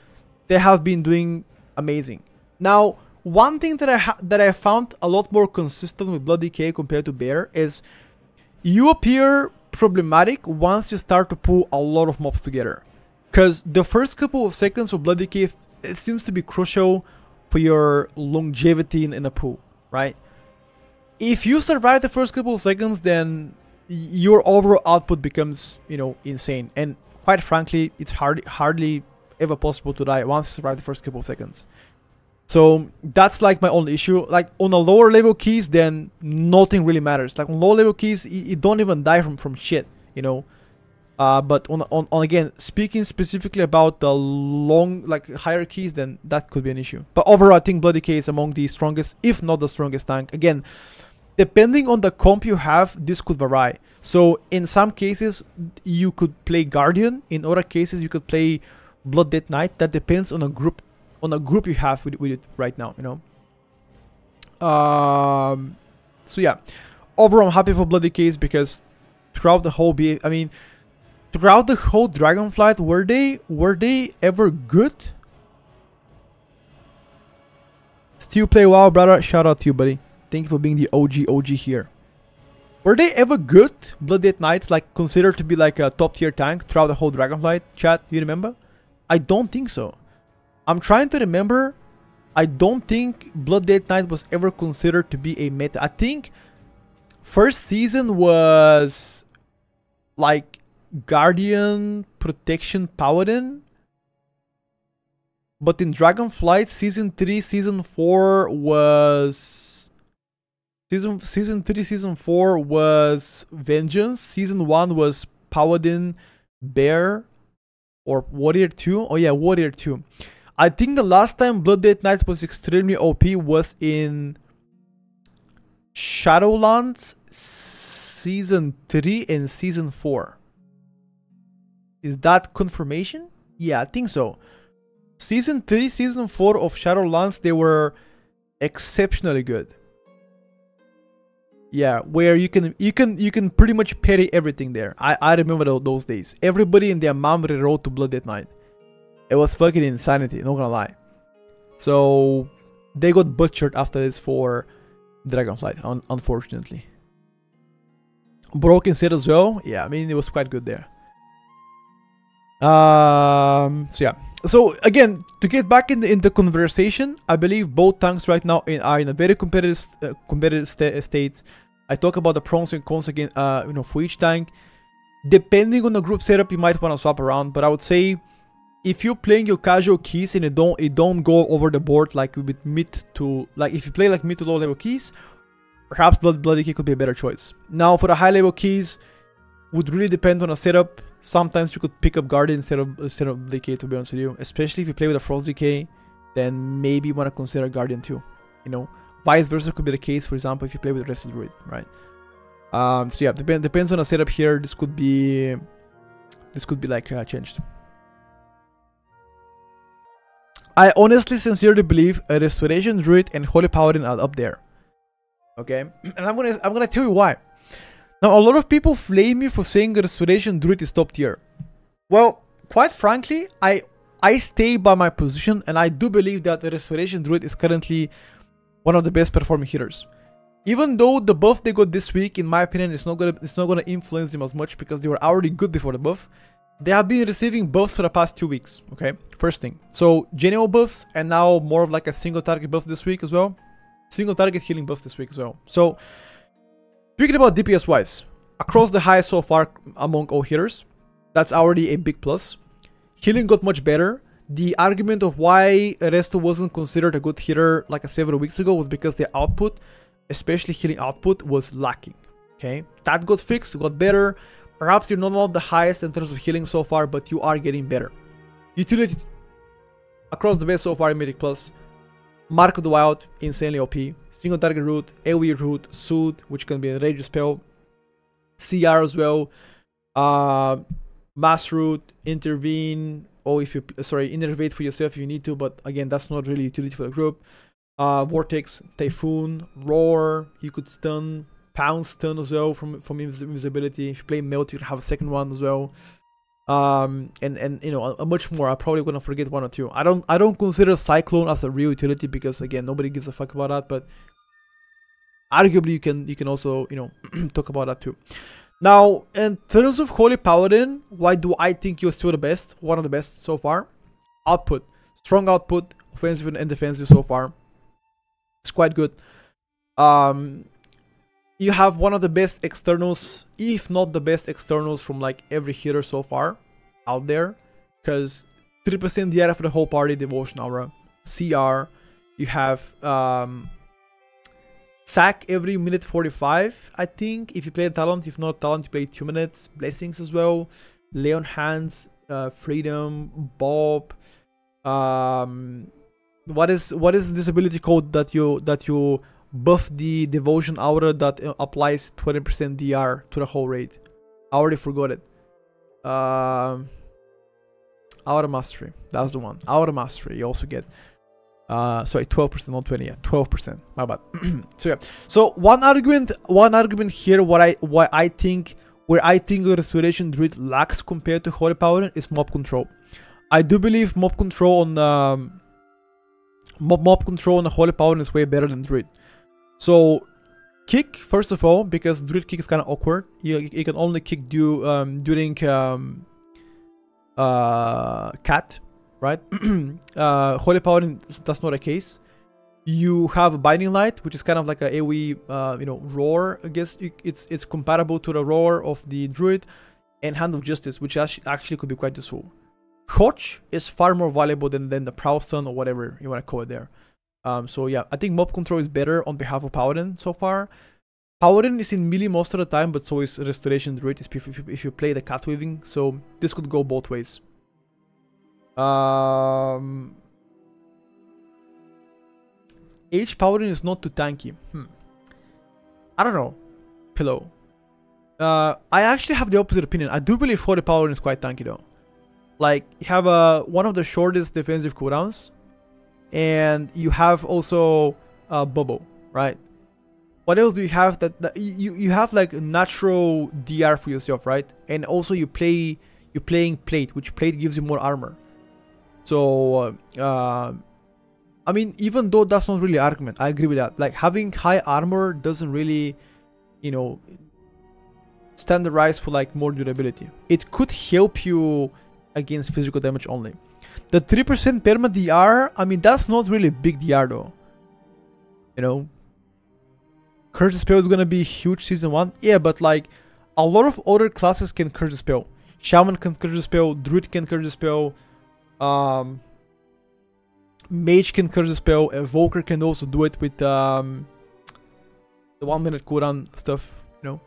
They have been doing amazing. Now, one thing that I found a lot more consistent with Blood DK compared to Bear is you appear problematic once you start to pull a lot of mobs together. Because the first couple of seconds of Blood DK, it seems to be crucial for your longevity in a pool, right? If you survive the first couple of seconds, then your overall output becomes, you know, insane. And quite frankly, it's hardly ever possible to die once you survive the first couple of seconds. So that's like my only issue. Like on a lower level keys, then nothing really matters. Like on low level keys, you don't even die from shit, you know. But on again, speaking specifically about the long, like higher keys, then that could be an issue. But overall, I think Blood DK is among the strongest, if not the strongest tank. Again, depending on the comp you have, this could vary. So in some cases, you could play Guardian. In other cases, you could play Blood Death Knight. That depends on a group you have with it right now, you know. So yeah, overall I'm happy for Blood DKs because throughout the whole throughout the whole Dragonflight, were they ever good? Still play WoW, brother. Shout out to you, buddy. Thank you for being the OG here. Were they ever good, Blood Death Knights, like considered to be like a top tier tank throughout the whole Dragonflight? Chat, you remember? I don't think so. I'm trying to remember. I don't think Blood Death Knight was ever considered to be a meta. I think first season was like Guardian, Protection, Paladin. But in Dragonflight, season 3, season 4 was... Season 3, season 4 was Vengeance. Season 1 was Paladin, Bear, or Warrior 2. Oh yeah, Warrior 2. I think the last time Blood Death Knight was extremely OP was in Shadowlands season 3 and season 4. Is that confirmation? Yeah, I think so. Season 3, season 4 of Shadowlands, they were exceptionally good. Yeah, where you can pretty much parry everything there. I remember those days. Everybody and their mom rewrote to Blood Death Knight. It was fucking insanity, not gonna lie. So they got butchered after this for Dragonflight, unfortunately. Broken set as well. Yeah, I mean it was quite good there. So yeah. So again, to get back in the conversation, I believe both tanks right now are in a very competitive state. I talk about the pros and cons again, you know, for each tank. Depending on the group setup, you might want to swap around, but I would say if you're playing your casual keys and it don't go over the board like with mid to, like if you play like mid to low level keys, perhaps Blood DK could be a better choice. Now for the high level keys, would really depend on a setup. Sometimes you could pick up Guardian instead of DK, to be honest with you. Especially if you play with a Frost DK, then maybe you want to consider Guardian too. You know, vice versa could be the case. For example, if you play with Resto Druid, right? So yeah, depends on a setup here. This could be like changed. I honestly, sincerely believe a Restoration Druid and Holy Paladin are up there. Okay, and I'm gonna tell you why. Now, a lot of people flame me for saying Restoration Druid is top tier. Well, quite frankly, I stay by my position, and I do believe that the Restoration Druid is currently one of the best performing healers. Even though the buff they got this week, in my opinion, it's not gonna influence them as much because they were already good before the buff. They have been receiving buffs for the past 2 weeks. Okay, first thing. So general buffs, and now more of like a single target buff this week as well. Single target healing buff this week as well. So speaking about DPS wise, across the highest so far among all healers, That's already a big plus. Healing got much better. The argument of why Resto wasn't considered a good hitter like several weeks ago was because the output, especially healing output, was lacking. Okay, that got fixed, got better. Perhaps you're not the highest in terms of healing so far, but you are getting better. Utility across the base so far in Mythic Plus. Mark of the Wild, insanely OP. Single target root, AoE root, Soothe, which can be a rage spell. CR as well. Mass root, intervene. Or if you, sorry, innervate for yourself if you need to, but again, that's not really utility for the group. Vortex, Typhoon, Roar. You could stun, Pound stun as well from invisibility. If you play Melt, you can have a second one as well. And you know, much more. I'm probably gonna forget one or two. I don't consider Cyclone as a real utility because again, nobody gives a fuck about that. But arguably, you can also, you know, talk about that too. Now, in terms of Holy Paladin, why do I think you're still the best? One of the best so far. Output, strong output, offensive and defensive so far. It's quite good. You have one of the best externals, if not the best externals from like every hitter so far out there. Because 3% DR for the whole party, Devotion Aura, CR. You have sack every minute 45, I think, if you play a talent. If not talent, you play 2 minutes. Blessings as well. Lay on hands, freedom, Bob. What is this ability code that you buff the devotion aura that applies 20% DR to the whole raid? I already forgot it. Aura mastery, that's the one. Aura mastery, you also get sorry, 12%, not 20, yeah, 12%, my bad. So yeah, so one argument here where I think the Restoration Druid lacks compared to Holy Paladin is mob control. I do believe mob control on mob control on the Holy Paladin is way better than Druid. So kick, first of all, because Druid kick is kind of awkward. You can only kick during cat, right? Holy Paladin, that's not a case. You have Binding Light, which is kind of like a AoE, you know, Roar. I guess it's compatible to the Roar of the Druid, and Hand of Justice, which actually could be quite useful. Hotch is far more valuable than the Prowl Stun or whatever you want to call it there. So yeah, I think mob control is better on behalf of Paladin so far. Paladin is in melee most of the time, but so is Restoration Druid if you play the cat weaving. So this could go both ways. H Paladin is not too tanky. I don't know. Pillow. I actually have the opposite opinion. I do believe Holy Paladin is quite tanky though. Like, you have one of the shortest defensive cooldowns, and you have also Bubble, right? What else do you have? That you have like natural DR for yourself, right? And also you're playing Plate, which Plate gives you more armor. So I mean, even though that's not really an argument, I agree with that. Like, having high armor doesn't really, you know, standardize for like more durability. It could help you against physical damage only. The 3% perma DR, I mean, that's not really big DR though. You know, Curse the Spell is gonna be huge season 1. Yeah, but like a lot of other classes can Curse the Spell. Shaman can Curse the Spell, Druid can Curse the Spell, Mage can Curse the Spell, Evoker can also do it with the 1 minute cooldown stuff, you know.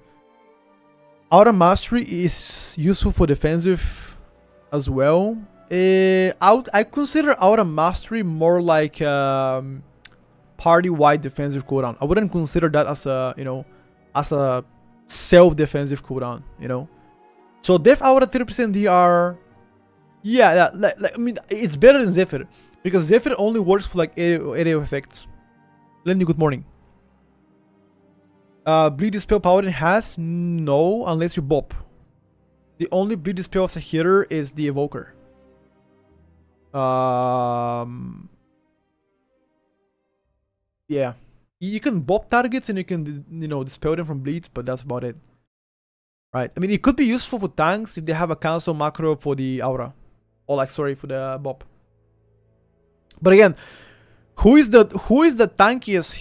Aura Mastery is useful for defensive as well. I consider Aura Mastery more like party-wide defensive cooldown. I wouldn't consider that as a, you know, as a self-defensive cooldown, you know. So Def Aura 3% DR, yeah, like, I mean, it's better than Zephyr, because Zephyr only works for like area effects. Lenny, good morning. Bleed Dispel Paladin has? No, unless you bop. The only Bleed Dispel as a hitter is the Evoker. Yeah. You can bop targets and you can, you know, dispel them from bleeds, but that's about it. Right. I mean, it could be useful for tanks if they have a cancel macro for the aura. Or like, sorry, for the bop. But again, who is the tankiest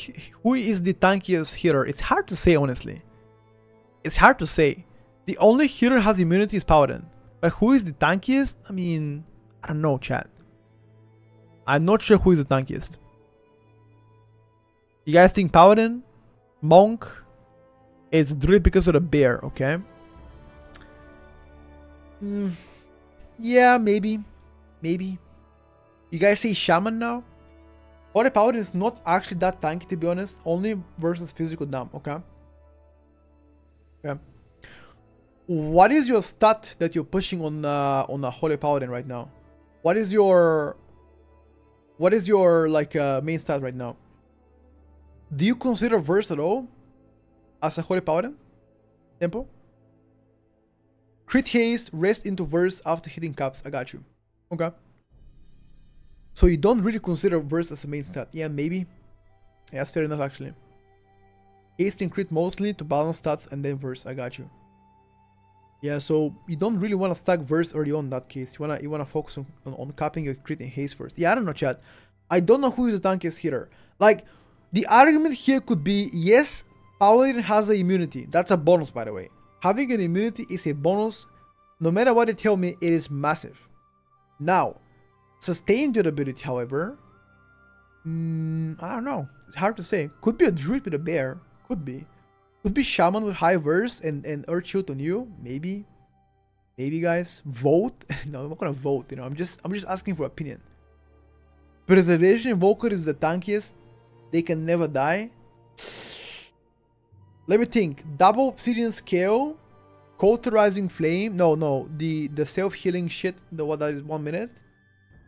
hitter? It's hard to say, honestly. It's hard to say. The only hitter has immunity is Paladin. But who is the tankiest? I mean, I don't know, chat. I'm not sure who is the tankiest. You guys think Paladin? Monk? It's Druid because of the bear, okay? Yeah, maybe. Maybe. You guys say Shaman now? Holy Paladin is not actually that tanky, to be honest. Only versus physical dam, okay? Okay. What is your stat that you're pushing on a Holy Paladin right now? What is your like main stat right now? Do you consider verse at all as a Holy Paladin? Tempo? Crit haste, rest into verse after hitting caps. I got you. Okay. So you don't really consider verse as a main stat. Yeah, maybe. Yeah, that's fair enough actually. Haste and crit mostly to balance stats and then verse. I got you. Yeah, so you don't really want to stack verse early on in that case. You wanna focus on capping your crit and haste first. Yeah, I don't know, chat. I don't know who is the tankiest hitter. Like, the argument here could be, yes, Paladin has an immunity. That's a bonus, by the way. Having an immunity is a bonus. No matter what they tell me, it is massive. Now, sustained durability, however, I don't know. It's hard to say. Could be a Druid with a bear. Could be. Could be Shaman with high verse and Earth Shield on you. Maybe. Maybe, guys. Vote? No, I'm not gonna vote, you know. I'm just asking for opinion. Preservation Evoker is the tankiest. They can never die. Let me think. Double Obsidian Scale. Cauterizing Flame. No. The self-healing shit. What that is 1 minute.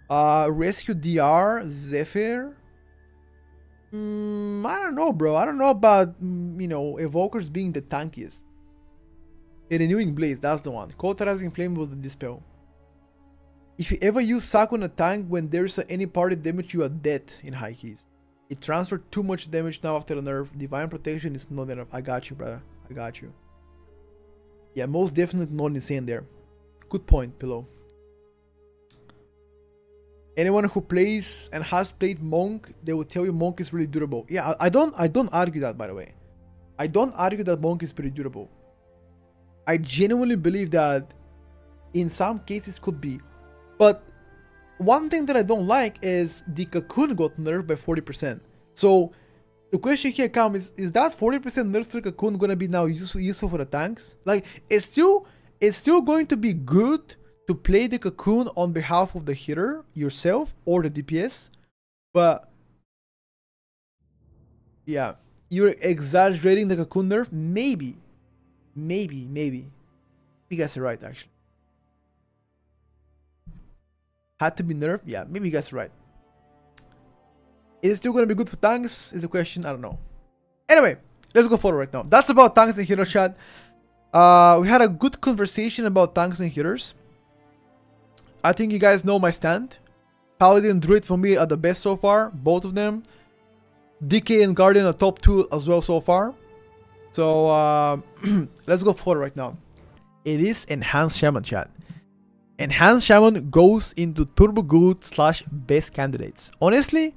Rescue DR. Zephyr. I don't know, bro. I don't know about, you know, Evokers being the tankiest. A Renewing Blaze. That's the one. Cauterizing Flame was the Dispel. If you ever use Sack on a tank when there's any party damage, you are dead in high keys. It transferred too much damage now after the nerf. Divine Protection is not enough. I got you, brother. I got you. Yeah, most definitely not insane there. Good point, Pillow. Anyone who plays and has played Monk, they will tell you Monk is really durable. Yeah, I don't argue that, by the way. I don't argue that Monk is pretty durable. I genuinely believe that in some cases could be. But one thing that I don't like is the Cocoon got nerfed by 40%. So the question here comes is that 40% nerf to the Cocoon gonna be now useful for the tanks? Like, it's still going to be good to play the Cocoon on behalf of the hitter yourself or the DPS, but yeah, you're exaggerating the Cocoon nerf. Maybe. You guys are right, actually. Had to be nerfed? Yeah, maybe you guys are right. Is it still going to be good for tanks? Is the question. I don't know. Anyway, let's go forward right now. That's about tanks and healers, chat. We had a good conversation about tanks and healers. I think you guys know my stand. Paladin and Druid for me are the best so far. Both of them. DK and Guardian are top 2 as well so far. So let's go forward right now. It is Enhanced Shaman, chat. Enhanced Shaman goes into turbo good / best candidates. Honestly,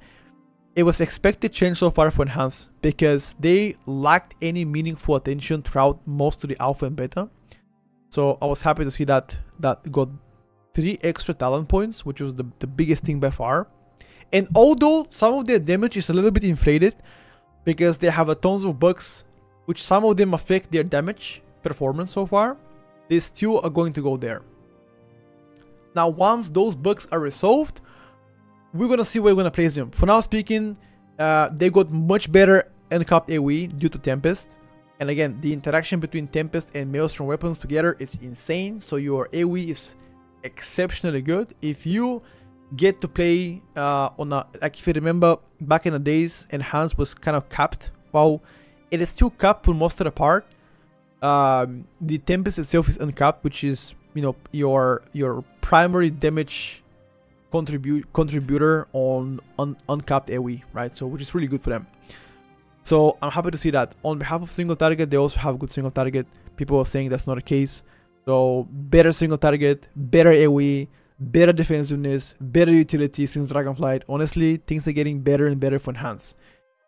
it was expected change so far for Enhanced because they lacked any meaningful attention throughout most of the alpha and beta. So I was happy to see that got 3 extra talent points, which was the biggest thing by far. And although some of their damage is a little bit inflated because they have a tons of bugs, which some of them affect their damage performance so far, they still are going to go there. Now, once those bugs are resolved, we're gonna see where we're gonna place them. For now speaking, they got much better uncapped AoE due to Tempest. And again, the interaction between Tempest and Maelstrom weapons together is insane. So your AoE is exceptionally good. If you get to play on a, like if you remember back in the days, Enhanced was kind of capped. While it is still capped for most of the part, the Tempest itself is uncapped, which is, you know, your primary damage contributor on uncapped AoE, right? So which is really good for them. So I'm happy to see that. On behalf of single target, they also have good single target. People are saying that's not the case. So better single target, better AoE, better defensiveness, better utility since Dragonflight. Honestly, things are getting better and better for Enhanced.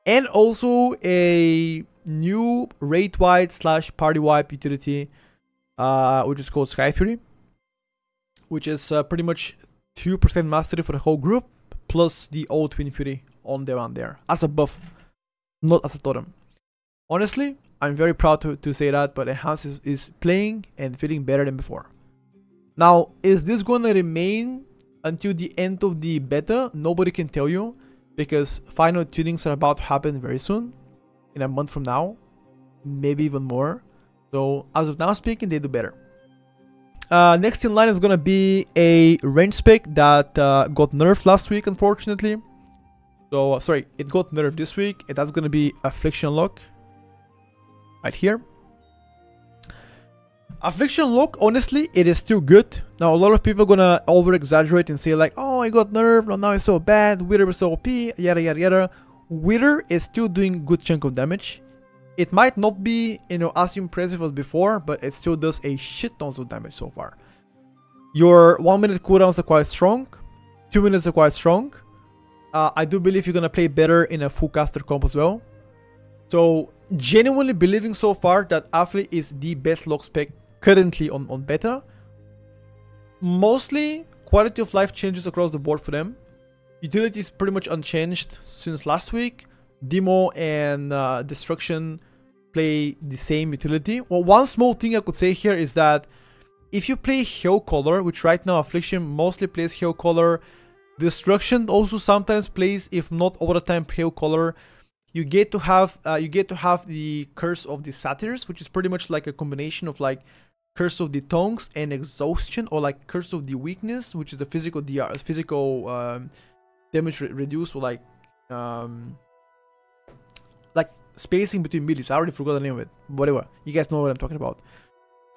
And also a new raid wide / party wipe utility, which is called Sky Fury. which is pretty much 2% mastery for the whole group, plus the old Twin Fury on demand there as a buff, not as a totem. Honestly, I'm very proud to say that, but Enhance is playing and feeling better than before. Now, is this going to remain until the end of the beta? Nobody can tell you, because final tunings are about to happen very soon, in a month from now, maybe even more. So as of now speaking, they do better. Next in line is gonna be a range spec that got nerfed last week, unfortunately. So sorry, it got nerfed this week, and that's gonna be Affliction Lock right here. Affliction Lock, honestly, it is still good. Now a lot of people are gonna over exaggerate and say like, oh, it got nerfed, now it's so bad, Wither was so OP, yada yada yada. Wither is still doing good chunk of damage. It might not be, you know, as impressive as before, but it still does a shit tons of damage so far. Your 1 minute cooldowns are quite strong, 2 minutes are quite strong. I do believe you're gonna play better in a full caster comp as well. So genuinely believing so far that Affli is the best lock spec currently on beta. Mostly quality of life changes across the board for them. Utility is pretty much unchanged since last week. Demo and Destruction play the same utility. Well, one small thing I could say here is that if you play Hell Color, which right now Affliction mostly plays Hell Color, Destruction also sometimes plays, if not all the time, Hell Color. You get to have the Curse of the Satyrs, which is pretty much like a combination of like Curse of the Tongues and Exhaustion, or like Curse of the Weakness, which is the physical damage reduced, or like spacing between melees. I already forgot the name of it. Whatever. You guys know what I'm talking about.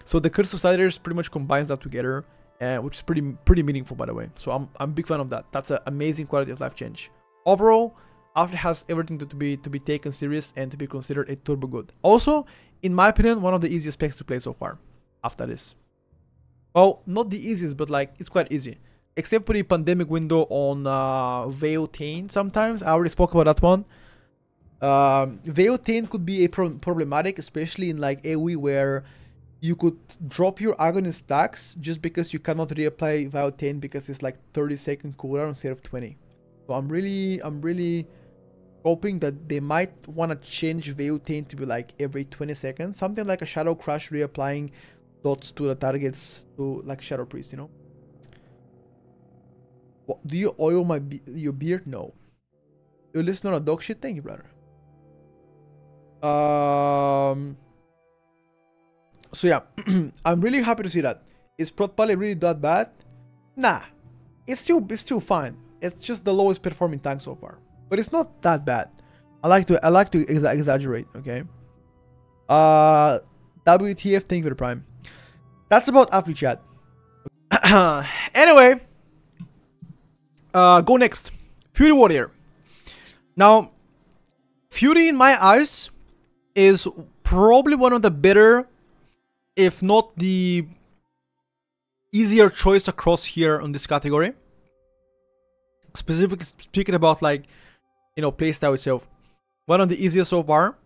So the Curse of Satyrs pretty much combines that together, which is pretty meaningful, by the way. So I'm a big fan of that. That's an amazing quality of life change. Overall, Affli has everything to be taken serious and to be considered a turbo good. Also, in my opinion, one of the easiest specs to play so far. After this, well, not the easiest, but like it's quite easy, except for the pandemic window on Veil Tain. Sometimes I already spoke about that one. Veil Tain could be a problematic, especially in like AoE where you could drop your Agony stacks just because you cannot reapply Veil Tain because it's like 30-second cooldown instead of 20. So I'm really hoping that they might want to change Veil Tain to be like every 20 seconds, something like a Shadow Crush reapplying dots to the targets, to like Shadow Priest, you know. What, do you oil your beard? No. You listen on a dog shit? Thank you, brother. So yeah, I'm really happy to see that. Is Prot Pala really that bad? Nah, it's still fine. It's just the lowest performing tank so far, but it's not that bad. I like to exaggerate. Okay. WTF? Thank you for the prime. That's about Affli, chat. Anyway, go next. Fury Warrior. Now, Fury in my eyes is probably one of the better, if not the easier choice across here on this category. Specifically speaking about like, you know, playstyle itself. One of the easiest so far.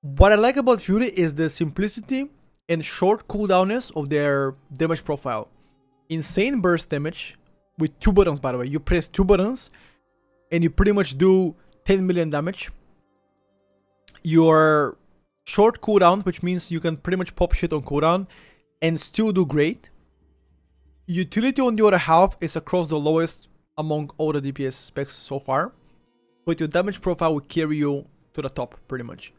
What I like about Fury is the simplicity and short cooldownness of their damage profile. Insane burst damage with 2 buttons, by the way. You press 2 buttons and you pretty much do 10 million damage. Your short cooldown, which means you can pretty much pop shit on cooldown and still do great. Utility on the other half is across the lowest among all the DPS specs so far, but your damage profile will carry you to the top pretty much.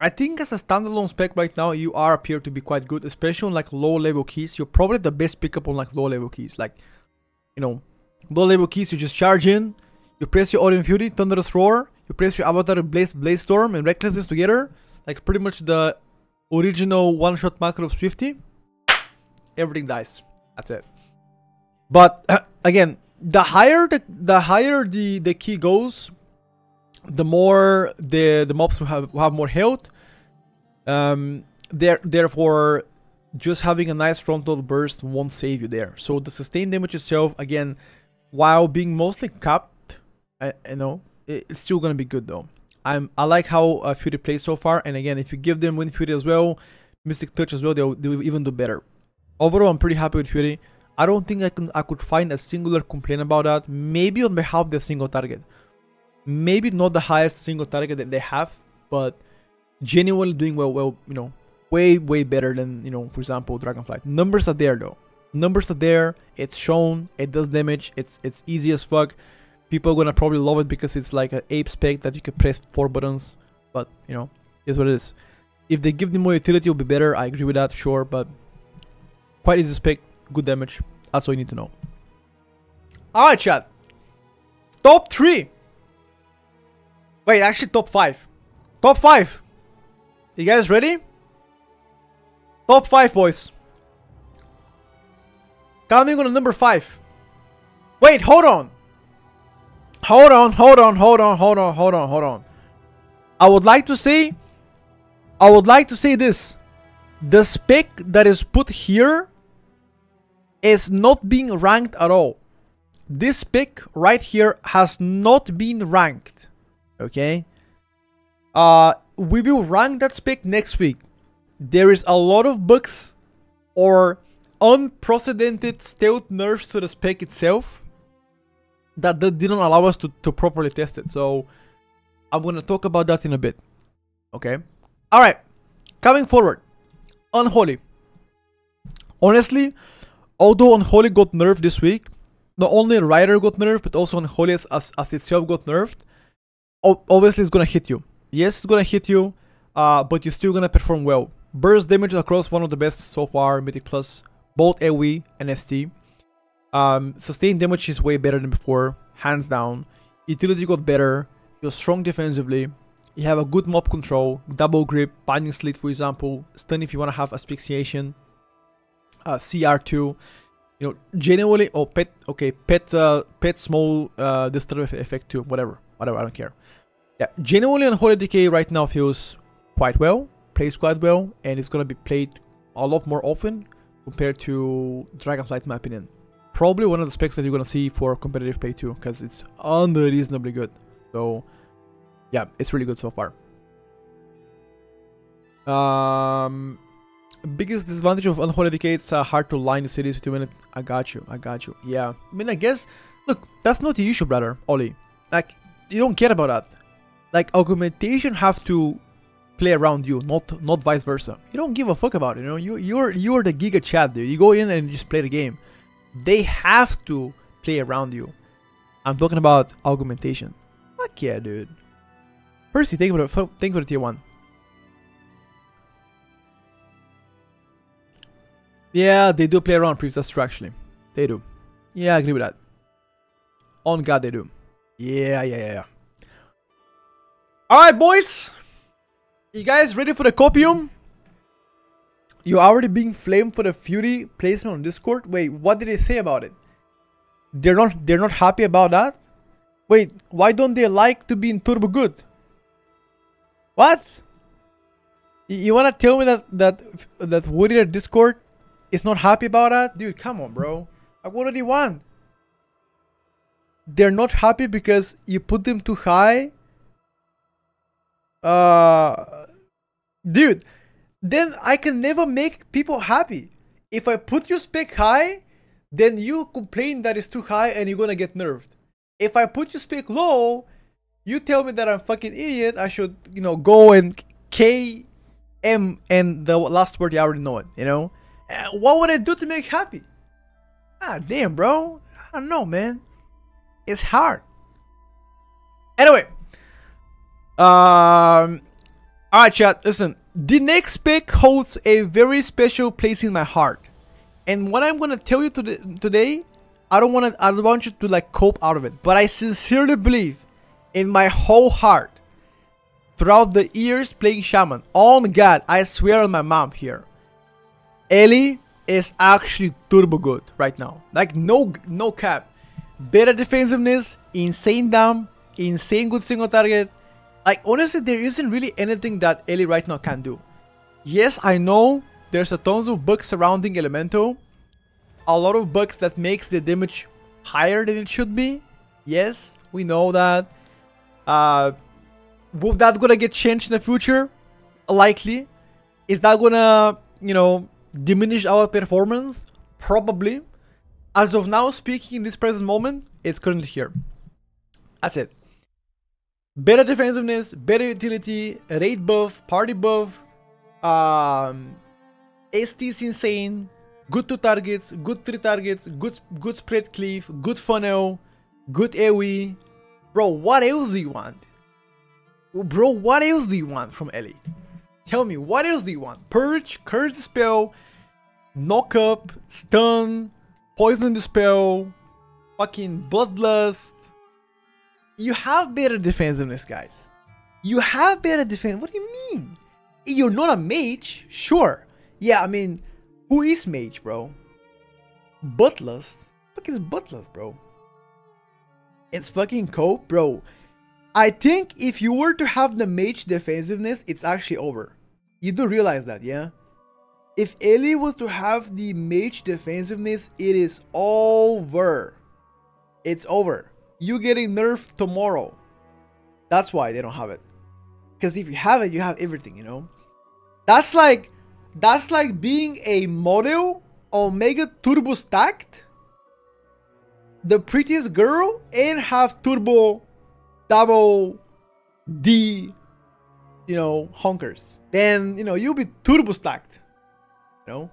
I think as a standalone spec right now, you appear to be quite good, especially on like low level keys. You're probably the best pickup on like low level keys. Like, you know, low level keys, you just charge in, you press your Odin Fury, Thunderous Roar, you press your Avatar Blaze Storm and Recklessness together. Like pretty much the original one-shot macro of Swifty. Everything dies. That's it. But again, the higher the key goes, the more the mobs will have more health. Therefore, just having a nice frontal burst won't save you there. So the sustained damage itself, again, while being mostly capped, you know, it's still gonna be good though. I like how Fury plays so far, and again, if you give them Wind Fury as well, Mystic Touch as well, they'll even do better. Overall, I'm pretty happy with Fury. I don't think I could find a singular complaint about that. Maybe on behalf of the single target. Maybe not the highest single target that they have, but genuinely doing well, you know, way better than, you know, for example, Dragonflight. Numbers are there though. Numbers are there. It's shown. It does damage. It's easy as fuck. People are gonna probably love it because it's like an ape spec that you can press 4 buttons. But you know, it's what it is. If they give them more utility, it'll be better. I agree with that, sure, but quite easy spec, good damage. That's all you need to know. Alright, chat. Top 3. Wait, actually top 5. Top 5. You guys ready? Top 5, boys. Coming on to number 5. Wait, hold on. Hold on. I would like to say this. The spec that is put here is not being ranked at all. This spec right here has not been ranked. Okay? We will rank that spec next week. There is a lot of bugs or unprecedented stealth nerfs to the spec itself that didn't allow us to properly test it. So I'm gonna talk about that in a bit. Okay? Alright. Coming forward. Unholy. Honestly, although Unholy got nerfed this week, not only Rider got nerfed, but also Unholy as itself got nerfed. Obviously, it's gonna hit you. Yes, it's gonna hit you, but you're still gonna perform well. Burst damage across one of the best so far, Mythic Plus, both AoE and ST. Sustained damage is way better than before, hands down. Utility got better. You're strong defensively. You have a good mob control, double grip, binding slit for example, stun if you want to have asphyxiation, CR2, you know, genuinely, oh, pet small destructive effect too, whatever, I don't care. Yeah, genuinely Unholy DK right now feels quite well, plays quite well, and it's gonna be played a lot more often compared to Dragonflight in my opinion. Probably one of the specs that you're gonna see for competitive play too, because it's unreasonably good. So yeah, it's really good so far. Biggest disadvantage of Unholy DK, it's hard to line the cities with 2 minutes. I got you. Yeah, I mean, I guess, look, that's not the issue, brother, Oli. Like, you don't care about that. Like, augmentation have to play around you, not vice versa. You don't give a fuck about it, you know. You're the Giga chat, dude. You go in and just play the game. They have to play around you. I'm talking about augmentation. Fuck yeah, dude. Percy, thank you for the tier 1. Yeah, they do play around, Priest. That's true, actually. They do. Yeah, I agree with that. On God, they do. Yeah. Alright, boys. You guys ready for the copium? You're already being flamed for the Fury placement on Discord? Wait, what did they say about it? They're not happy about that? Wait, why don't they like to be in Turbo Good? What? You wanna tell me that Warrior Discord is not happy about that? Dude, come on, bro. Like, what do they want? They're not happy because you put them too high? Dude, then I can never make people happy. If I put your spec high, then you complain that it's too high and you're gonna get nerfed. If I put your spec low, you tell me that I'm fucking idiot. I should, you know, go and KM and the last word, you already know it, you know? What would I do to make happy? Ah, damn, bro. I don't know, man. It's hard. Anyway. Alright, chat. Listen. The next pick holds a very special place in my heart. And what I'm gonna tell you today, I don't want you to like cope out of it. But I sincerely believe in my whole heart, throughout the years playing Shaman, on God, I swear on my mom here, Ellie is actually turbo good right now. Like, no cap. Better defensiveness, insane damn, insane good single target. Like, honestly, there isn't really anything that Ellie right now can do. Yes, I know there's a tons of bugs surrounding Elemental. A lot of bugs that makes the damage higher than it should be. Yes, we know that. Will that gonna get changed in the future? Likely. Is that gonna, you know, diminish our performance? Probably. As of now, speaking in this present moment, it's currently here. That's it. Better defensiveness, better utility, raid buff, party buff, ST's insane, good 2 targets, good 3 targets, good spread cleave, good funnel, good AoE. Bro, what else do you want? Bro, what else do you want from Ellie? Tell me, what else do you want? Purge, curse the spell, knock up, stun, poison the spell, fucking bloodlust. You have better defensiveness, guys. You have better defense. What do you mean? You're not a mage? Sure. Yeah, I mean, who is mage, bro? Bloodlust? What is bloodlust, bro? It's fucking cope, bro. I think if you were to have the mage defensiveness, it's actually over. You do realize that, yeah? If Ellie was to have the mage defensiveness, it is over. It's over. You getting nerfed tomorrow. That's why they don't have it. Because if you have it, you have everything, you know? That's like being a model Omega Turbo stacked, the prettiest girl, and have Turbo double D, you know, honkers. Then, you know, you'll be Turbo stacked. You know?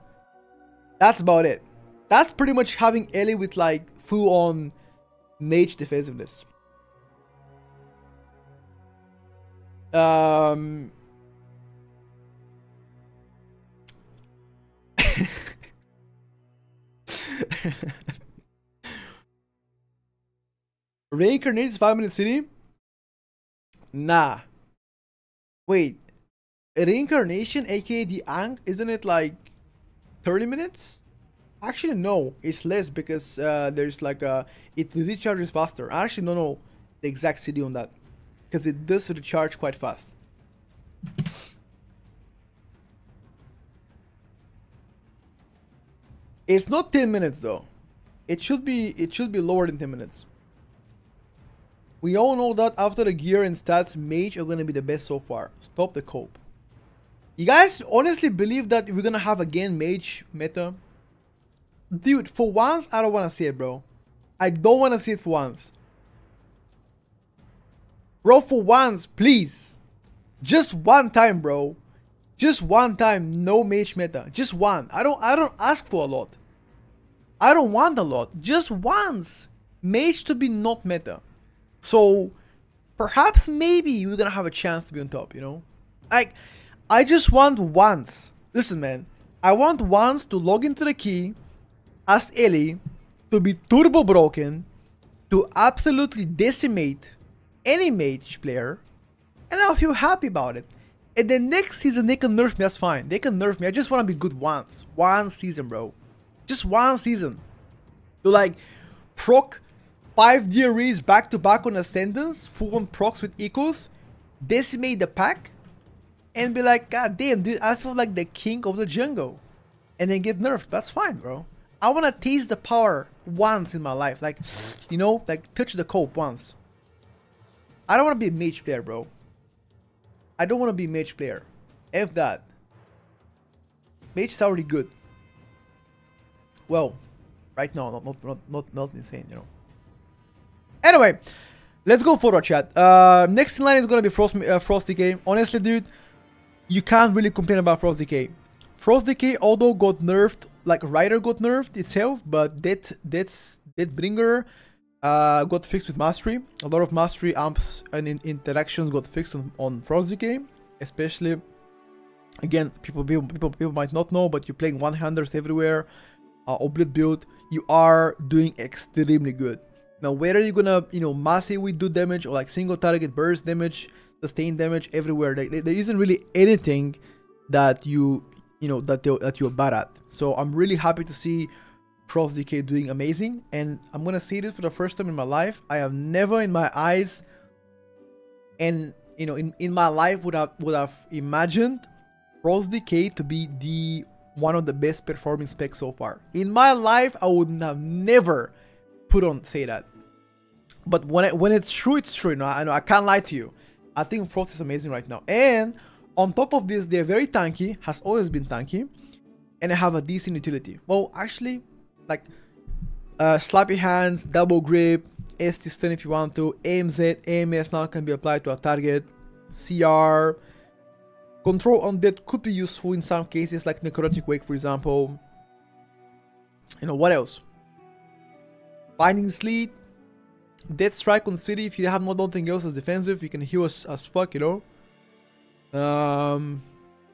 That's about it. That's pretty much having Ellie with like full on mage defensiveness. Reincarnated 5-minute city? Nah. Wait. Reincarnation, aka the Ankh, isn't it like 30 minutes? Actually, no. It's less because there's like a... It recharges faster. I actually don't know the exact city on that. Because it does recharge quite fast. It's not 10 minutes though. It should be lower than 10 minutes. We all know that after the gear and stats, mage are gonna be the best so far. Stop the cope. You guys honestly believe that we're gonna have again mage meta? Dude, for once, I don't wanna see it, bro. I don't wanna see it for once. Bro, for once, please. Just one time, bro. Just one time, no mage meta. Just one. I don't ask for a lot. I don't want a lot. Just once. Mage to be not meta. So, perhaps maybe we're gonna have a chance to be on top, you know? Like, I just want once. Listen, man. I want once to log into the key as Ellie, to be turbo broken, to absolutely decimate any mage player, and I'll feel happy about it. And then next season they can nerf me, that's fine. They can nerf me. I just want to be good once. One season, bro. Just one season. To like proc 5 DREs back to back on a sentence, full on procs with equals, decimate the pack, and be like, God damn, dude, I feel like the king of the jungle. And then get nerfed. That's fine, bro. I want to taste the power once in my life. Like, you know, like touch the cope once. I don't want to be a mage player, bro. I don't want to be a mage player. F that. Mage is already good. Well, right now, not insane, you know. Anyway, let's go forward, chat. Next in line is gonna be Frost DK. Honestly, dude, you can't really complain about Frost DK. Frost DK, although got nerfed, like Rider got nerfed itself, but Deathbringer got fixed with Mastery. A lot of Mastery amps and interactions got fixed on Frost DK, especially. Again, people might not know, but you're playing one-handers everywhere. Oblit build, you are doing extremely good. Now, whether you're gonna, you know, massively do damage or like single target burst damage, sustain damage everywhere, there isn't really anything that you're bad at. So I'm really happy to see Frost DK doing amazing, and I'm gonna say this for the first time in my life. I have never in my eyes, and you know, in my life would have imagined Frost DK to be one of the best performing specs so far. In my life, I would have never say that. But when it's true, it's true. No, I know I can't lie to you. I think Frost is amazing right now. And on top of this, they're very tanky, has always been tanky, and they have a decent utility. Well, actually, like Slappy hands, double grip, ST stun if you want to, AMZ, AMS now can be applied to a target, CR, control undead could be useful in some cases like Necrotic Wake for example. You know, what else? Binding Sleet, Death Strike on City if you have nothing else as defensive, you can heal as fuck, you know.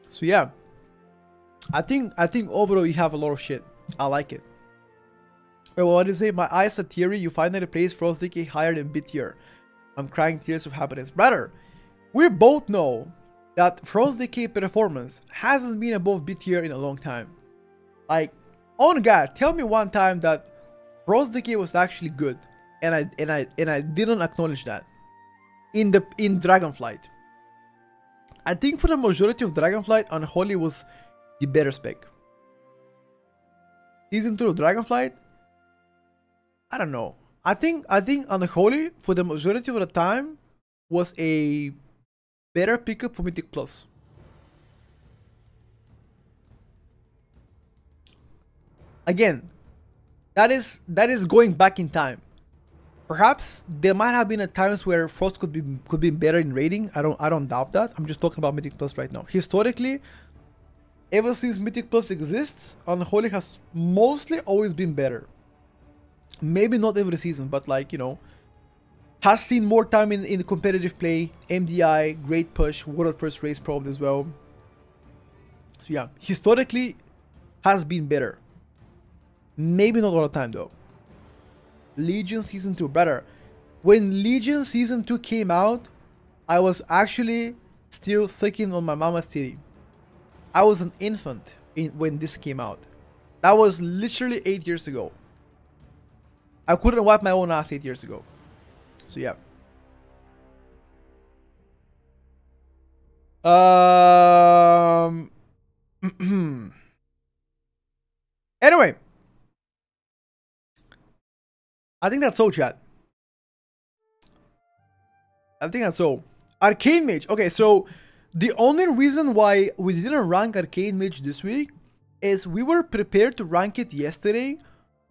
So yeah. I think overall you have a lot of shit. I like it. Well, what is it? My eyes are teary. You finally placed Frost DK higher than B tier. I'm crying tears of happiness. Brother, we both know that Frost DK performance hasn't been above B tier in a long time. Like, on God, tell me one time that Frost DK was actually good, and I didn't acknowledge that in Dragonflight. I think for the majority of Dragonflight, Unholy was the better spec. Season 2 of Dragonflight, I don't know. I think Unholy for the majority of the time was a better pickup for Mythic Plus. Again, that is going back in time. Perhaps there might have been at times where Frost could be better in raiding. I don't doubt that. I'm just talking about Mythic Plus right now. Historically, ever since Mythic Plus exists, Unholy has mostly always been better. Maybe not every season, but like, you know, has seen more time in competitive play, MDI, great push, World First Race probably as well. So yeah, historically has been better. Maybe not all the time though. Legion Season 2, brother. When Legion Season 2 came out, I was actually still sucking on my mama's titty. I was an infant when this came out. That was literally 8 years ago. I couldn't wipe my own ass 8 years ago. So yeah. Anyway. I think that's all, chat. I think that's all. Arcane Mage. Okay, so the only reason why we didn't rank Arcane Mage this week is we were prepared to rank it yesterday,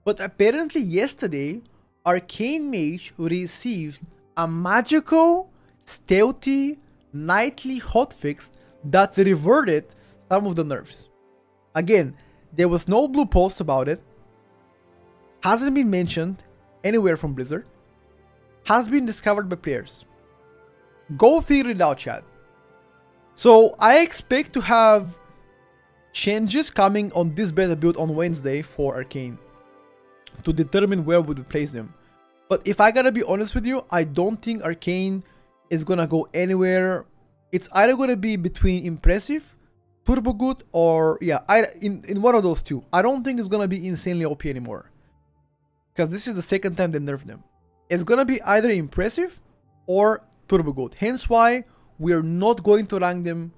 but apparently yesterday Arcane Mage received a magical, stealthy, nightly hotfix that reverted some of the nerfs. Again, there was no blue post about it. Hasn't been mentioned anywhere from Blizzard. Has been discovered by players. Go figure it out, chat. So I expect to have changes coming on this beta build on Wednesday for Arcane to determine where we would place them. But if I gotta be honest with you, I don't think Arcane is gonna go anywhere. It's either gonna be between impressive, turbo good, or yeah, in one of those two. I don't think it's gonna be insanely OP anymore, because this is the second time they nerfed them. It's gonna be either impressive or turbo good. Hence why we are not going to rank them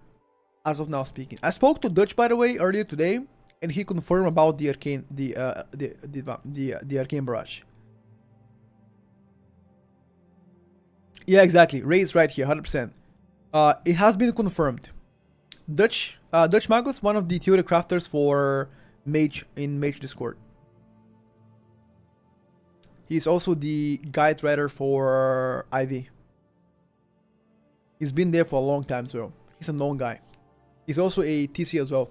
as of now speaking. I spoke to Dutch, by the way, earlier today, and he confirmed about the Arcane, the Arcane Barrage. Yeah, exactly. Ray is right here, 100%. It has been confirmed. Dutch Magus, one of the theory crafters for Mage in Mage Discord. He's also the guide writer for IV. He's been there for a long time, so he's a known guy. He's also a TC as well.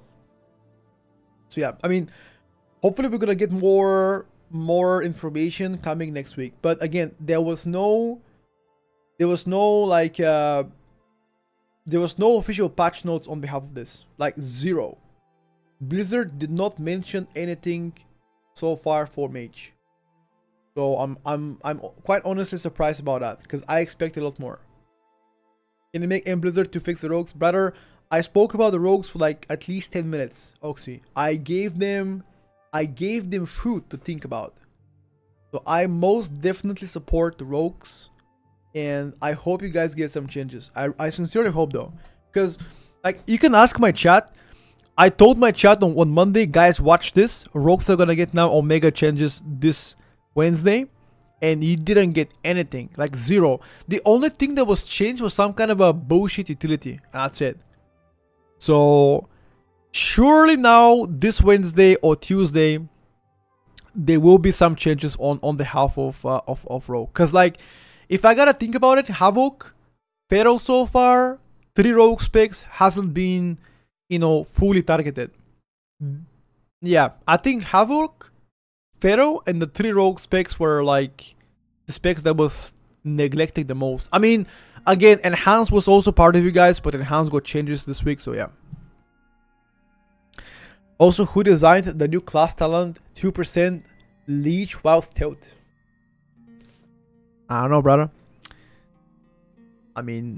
So yeah, I mean, hopefully we're gonna get more information coming next week. But again, there was no official patch notes on behalf of this. Like, zero. Blizzard did not mention anything so far for Mage. So I'm quite honestly surprised about that, because I expect a lot more. Can you make Blizzard to fix the rogues? Brother, I spoke about the rogues for like at least 10 minutes, Oxy. I gave them food to think about. So I most definitely support the rogues, and I hope you guys get some changes. I sincerely hope though, because like, you can ask my chat. I told my chat on Monday, guys, watch this. Rogues are gonna get now Omega changes this Wednesday, and you didn't get anything, like zero. The only thing that was changed was some kind of a bullshit utility, and that's it. So surely now this Wednesday or Tuesday there will be some changes on behalf of Rogue. Cause like, if I gotta think about it, Havoc, Pharaoh so far, 3 Rogue specs hasn't been, you know, fully targeted. Yeah, I think Havoc, Pharaoh, and the 3 Rogue specs were like the specs that was neglecting the most. I mean, again, Enhance was also part of you guys, but Enhance got changes this week, so yeah. Also, who designed the new class talent 2% Leech while Stealth? I don't know, brother. I mean,